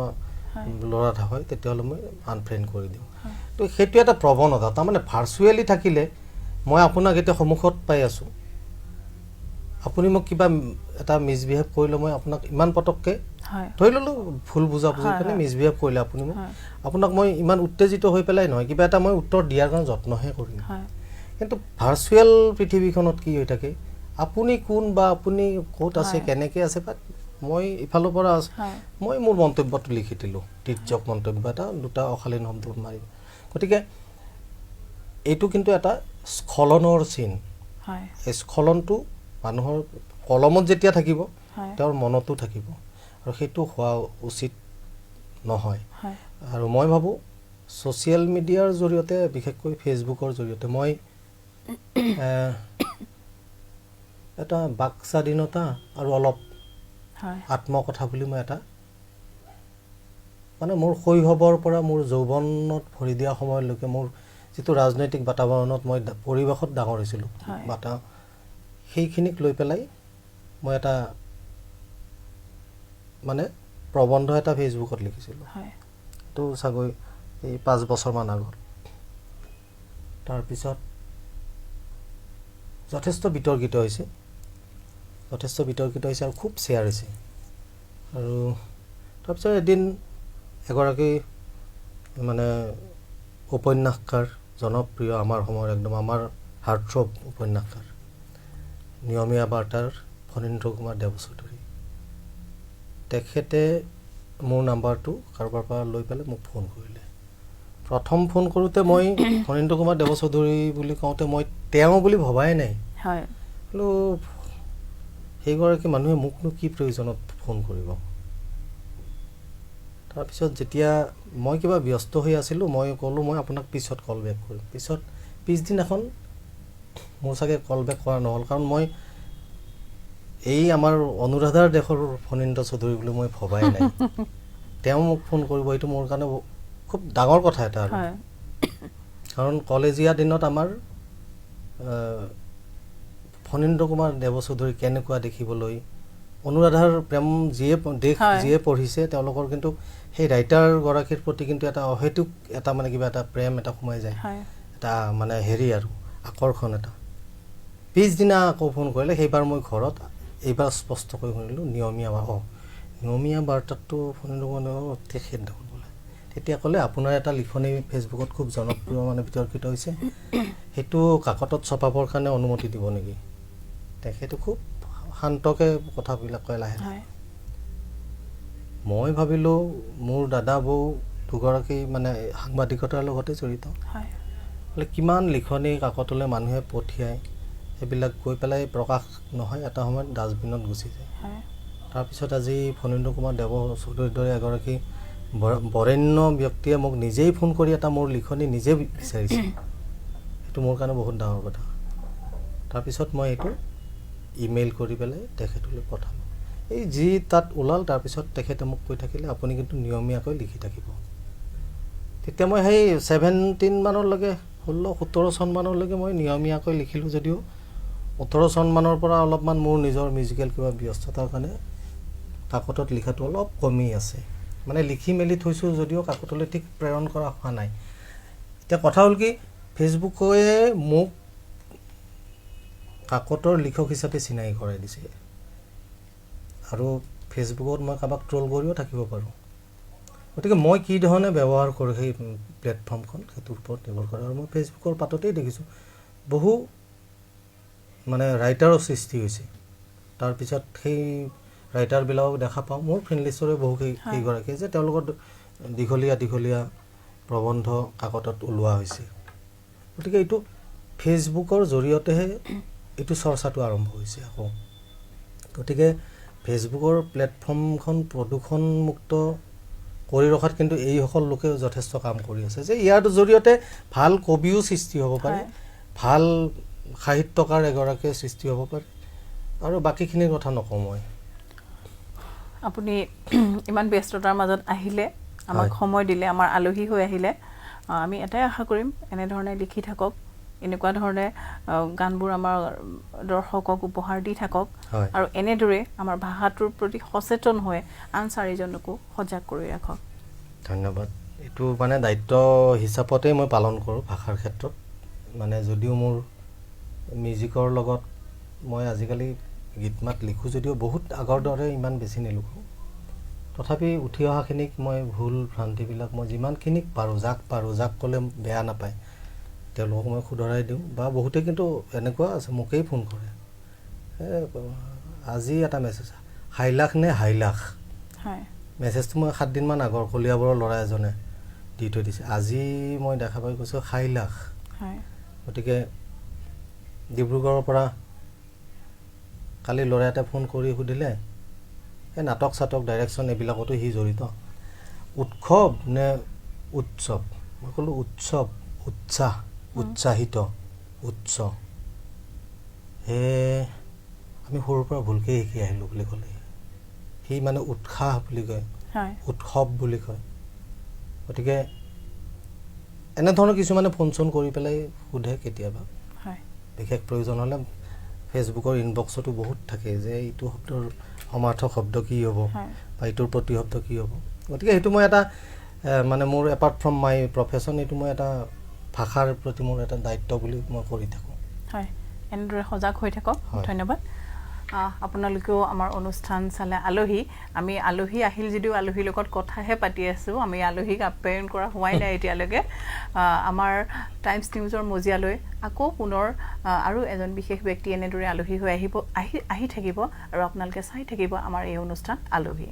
ল'ৰা হয় তেতিয়াহ'লে মই আনফ্ৰেণ্ড কৰি দিওঁ তো সেইটো এটা প্ৰৱণতা তাৰমানে ভাৰ্চুৱেলি থাকিলে মই আপোনাক এতিয়া সন্মুখত পাই আছোঁ আপুনি মোক কিবা এটা মিছবিহেভ কৰিলে মই আপোনাক ইমান পটককৈ ধৰি ল'লোঁ ভুল বুজাবুজি কাৰণে মিছবিহেভ কৰিলে আপুনি মোক আপোনাক মই ইমান উত্তেজিত হৈ পেলাই নহয় কিবা এটা মই উত্তৰ দিয়াৰ কাৰণে যত্নহে কৰিম কিন্তু ভাৰ্চুৱেল পৃথিৱীখনত কি হৈ থাকে আপুনি কোন বা আপুনি ক'ত আছে কেনেকৈ আছে বা মই ইফালৰ পৰা মই মোৰ মন্তব্যটো লিখি দিলোঁ তিৰ্যক মন্তব্য এটা দুটা অশালীন শব্দ মাৰি গতিকে এইটো কিন্তু এটা স্খলনৰ চিন এই স্খলনটো মানুহৰ কলমত যেতিয়া থাকিব তেওঁৰ মনতো থাকিব আৰু সেইটো হোৱা উচিত নহয় আৰু মই ভাবোঁ ছ'চিয়েল মিডিয়াৰ জৰিয়তে বিশেষকৈ ফেচবুকৰ জৰিয়তে মই এটা বাক স্বাধীনতা আৰু অলপ আত্মকথা বুলি মই এটা মানে মোৰ শৈশৱৰ পৰা মোৰ যৌৱনত ভৰি দিয়া সময়লৈকে মোৰ যিটো ৰাজনৈতিক বাতাবৰণত মই পৰিৱেশত ডাঙৰ হৈছিলোঁ সেইখিনিক লৈ পেলাই মই এটা মানে প্ৰবন্ধ এটা ফেচবুকত লিখিছিলোঁ তো চাগৈ এই 5 বছৰমান আগত তাৰপিছত যথেষ্ট বিতৰ্কিত হৈছে আৰু খুব শ্বেয়াৰ হৈছে আৰু তাৰপিছত এদিন এগৰাকী মানে উপন্যাসকাৰ জনপ্ৰিয় আমাৰ সময়ৰ একদম আমাৰ হাৰ্টথ্ৰব উপন্যাসকাৰ নিয়মীয়া বাৰ্তাৰ ফণীন্দ্ৰ কুমাৰ দেৱচৌধুৰী তেখেতে মোৰ নাম্বাৰটো কাৰোবাৰ পৰা লৈ পেলাই মোক ফোন কৰিলে প্ৰথম ফোন কৰোঁতে মই ফণীন্দ্ৰ কুমাৰ দেৱচৌধুৰী বুলি কওঁতে মই তেওঁ বুলি ভবাই নাই বোলো সেইগৰাকী মানুহে মোকনো কি প্ৰয়োজনত ফোন কৰিব তাৰপিছত যেতিয়া মই কিবা ব্যস্ত হৈ আছিলোঁ মই ক'লোঁ মই আপোনাক পিছত কল বেক কৰিম পিছদিনাখন মোৰ চাগে কল বেক কৰা নহ'ল কাৰণ মই এই আমাৰ অনুৰাধাৰ দেশৰ ফণীন্দ্ৰ চৌধুৰী বুলি মই ভবাই নাই তেওঁ মোক ফোন কৰিব এইটো মোৰ কাৰণে খুব ডাঙৰ কথা এটা আৰু কাৰণ কলেজীয়া দিনত আমাৰ ফণীন্দ্ৰ কুমাৰ দেৱচৌধুৰী কেনেকুৱা দেখিবলৈ অনুৰাধাৰ প্ৰেম যিয়ে পঢ়িছে তেওঁলোকৰ কিন্তু সেই ৰাইটাৰগৰাকীৰ প্ৰতি কিন্তু এটা অহেতুক এটা মানে কিবা এটা প্ৰেম এটা সোমাই যায় এটা মানে হেৰি আৰু আকৰ্ষণ এটা পিছদিনা আকৌ ফোন কৰিলে সেইবাৰ মই ঘৰত এইবাৰ স্পষ্টকৈ শুনিলোঁ নিয়মীয়া বাৰ্তাটো ফণীন্দ্ৰ কুমাৰ তেখেত দেখোন বোলে তেতিয়া ক'লে আপোনাৰ এটা লিখনি ফেচবুকত খুব জনপ্ৰিয় মানে বিতৰ্কিত হৈছে সেইটো কাকতত ছপাবৰ কাৰণে অনুমতি দিব নেকি তেখেতে খুব শান্তকৈ কথাবিলাক কয় লাহে মই ভাবিলোঁ মোৰ দাদা বৌ দুগৰাকী মানে সাংবাদিকতাৰ লগতে জড়িত হয় বোলে কিমান লিখনি কাকতলৈ মানুহে পঠিয়ায় সেইবিলাক গৈ পেলাই প্ৰকাশ নহয় এটা সময়ত ডাষ্টবিনত গুচি যায় হয় তাৰপিছত আজি ফণীন্দ্ৰ কুমাৰ দেৱ চৌধুৰীৰ দৰে এগৰাকী বৰেণ্য ব্যক্তিয়ে মোক নিজেই ফোন কৰি এটা মোৰ লিখনি নিজে বিচাৰিছে সেইটো মোৰ কাৰণে বহুত ডাঙৰ কথা তাৰপিছত মই এইটো ইমেইল কৰি পেলাই তেখেতলৈ পঠালোঁ এই যি তাত ওলাল তাৰপিছত তেখেতে মোক কৈ থাকিলে আপুনি কিন্তু নিয়মীয়াকৈ লিখি থাকিব তেতিয়া মই সেই 17 মানলৈকে 16-17 চনমানলৈকে মই নিয়মীয়াকৈ লিখিলোঁ যদিও 18 চনমানৰ পৰা অলপমান মোৰ নিজৰ মিউজিকেল কিবা ব্যস্ততাৰ কাৰণে কাকতত লিখাটো অলপ কমি আছে মানে লিখি মেলি থৈছোঁ যদিও কাকতলৈ ঠিক প্ৰেৰণ কৰা হোৱা নাই এতিয়া কথা হ'ল কি ফেচবুকে মোক কাকতৰ লিখক হিচাপে চিনাকি কৰাই দিছে আৰু ফেচবুকত মই কাৰোবাক ট্ৰল কৰিও থাকিব পাৰোঁ গতিকে মই কি ধৰণে ব্যৱহাৰ কৰোঁ সেই প্লেটফৰ্মখন সেইটোৰ ওপৰত নিৰ্ভৰ কৰে আৰু মই ফেচবুকৰ পাততেই দেখিছোঁ বহু মানে ৰাইটাৰৰ সৃষ্টি হৈছে তাৰপিছত সেই ৰাইটাৰবিলাকক দেখা পাওঁ মোৰ ফ্ৰেণ্ড লিষ্টৰে বহু কেইগৰাকী যে তেওঁলোকৰ দীঘলীয়া প্ৰবন্ধ কাকতত ওলোৱা হৈছে গতিকে এইটো ফেচবুকৰ জৰিয়তেহে এইটো চৰ্চাটো আৰম্ভ হৈছে আকৌ গতিকে ফেচবুকৰ প্লেটফৰ্মখন প্ৰদূষণমুক্ত কৰি ৰখাত কিন্তু এইসকল লোকে যথেষ্ট কাম কৰি আছে যে ইয়াৰ জৰিয়তে ভাল কবিও সৃষ্টি হ'ব পাৰে ভাল সাহিত্যকাৰ এগৰাকীৰ সৃষ্টি হ'ব পাৰে আৰু বাকীখিনিৰ কথা নকওঁ মই আপুনি ইমান ব্যস্ততাৰ মাজত আহিলে আমাক সময় দিলে আমাৰ আলহী হৈ আহিলে আমি এটাই আশা কৰিম এনেধৰণে লিখি থাকক এনেকুৱা ধৰণে গানবোৰ আমাৰ দৰ্শকক উপহাৰ দি থাকক আৰু এনেদৰে আমাৰ ভাষাটোৰ প্ৰতি সচেতন হৈ আন চাৰিজনকো সজাগ কৰি ৰাখক ধন্যবাদ এইটো মানে দায়িত্ব হিচাপতে মই পালন কৰোঁ ভাষাৰ ক্ষেত্ৰত মানে যদিও মোৰ মিউজিকৰ লগত মই আজিকালি গীত মাত লিখোঁ যদিও বহুত আগৰ দৰে ইমান বেছি নিলিখোঁ তথাপি উঠি অহাখিনিক মই ভুল ভ্ৰান্তিবিলাক মই যিমানখিনিক পাৰোঁ যাক ক'লে বেয়া নাপায় তেওঁলোকক মই শুধৰাই দিওঁ বা বহুতে কিন্তু এনেকুৱা আছে মোকেই ফোন কৰে আজি এটা মেছেজ হাইলাখ নে হাইলাখ মেছেজটো মই 7 দিনমান আগৰ কলিয়াবৰৰ ল'ৰা এজনে দি থৈ দিছে আজি মই দেখা পাই কৈছোঁ হাইলাখ গতিকে ডিব্ৰুগড়ৰ পৰা কালি ল'ৰা এটা ফোন কৰি সুধিলে এই নাটক চাটক ডাইৰেকশ্যন এইবিলাকতো সি জড়িত উৎসৱ নে উৎসৱ মই ক'লোঁ উৎসৱ উৎসাহিত উৎস আমি সৰুৰ পৰা ভুলকৈ শিকি আহিলোঁ বুলি ক'লে সি মানে উৎসাহ বুলি কয় উৎসৱ বুলি কয় গতিকে এনেধৰণৰ কিছুমানে ফোন চোন কৰি পেলাই সোধে কেতিয়াবা বিশেষ প্ৰয়োজন হ'লে ফেচবুকৰ ইনবক্সতো বহুত থাকে যে এইটো শব্দৰ সমাৰ্থক শব্দ কি হ'ব বা এইটোৰ প্ৰতিশব্দ কি হ'ব গতিকে সেইটো মই এটা মানে মোৰ এপাৰ্ট ফ্ৰম মাই প্ৰফেশ্যন এইটো মই এটা ভাষাৰ প্ৰতি মোৰ এটা দায়িত্ব বুলি মই কৰি থাকোঁ হয় এনেদৰে সজাগ হৈ থাকক ধন্যবাদ আপোনালোকেও আমাৰ অনুষ্ঠান চালে আমি আলহী আহিল যদিও আলহীৰ লগত কথাহে পাতি আছোঁ আমি আলহীক আপ্যায়ন কৰা হোৱাই নাই এতিয়ালৈকে আমাৰ টাইমছ নিউজৰ মজিয়ালৈ আকৌ পুনৰ আৰু এজন বিশেষ ব্যক্তি এনেদৰে আলহী হৈ আহি থাকিব আৰু আপোনালোকে চাই থাকিব আমাৰ এই অনুষ্ঠান আলহী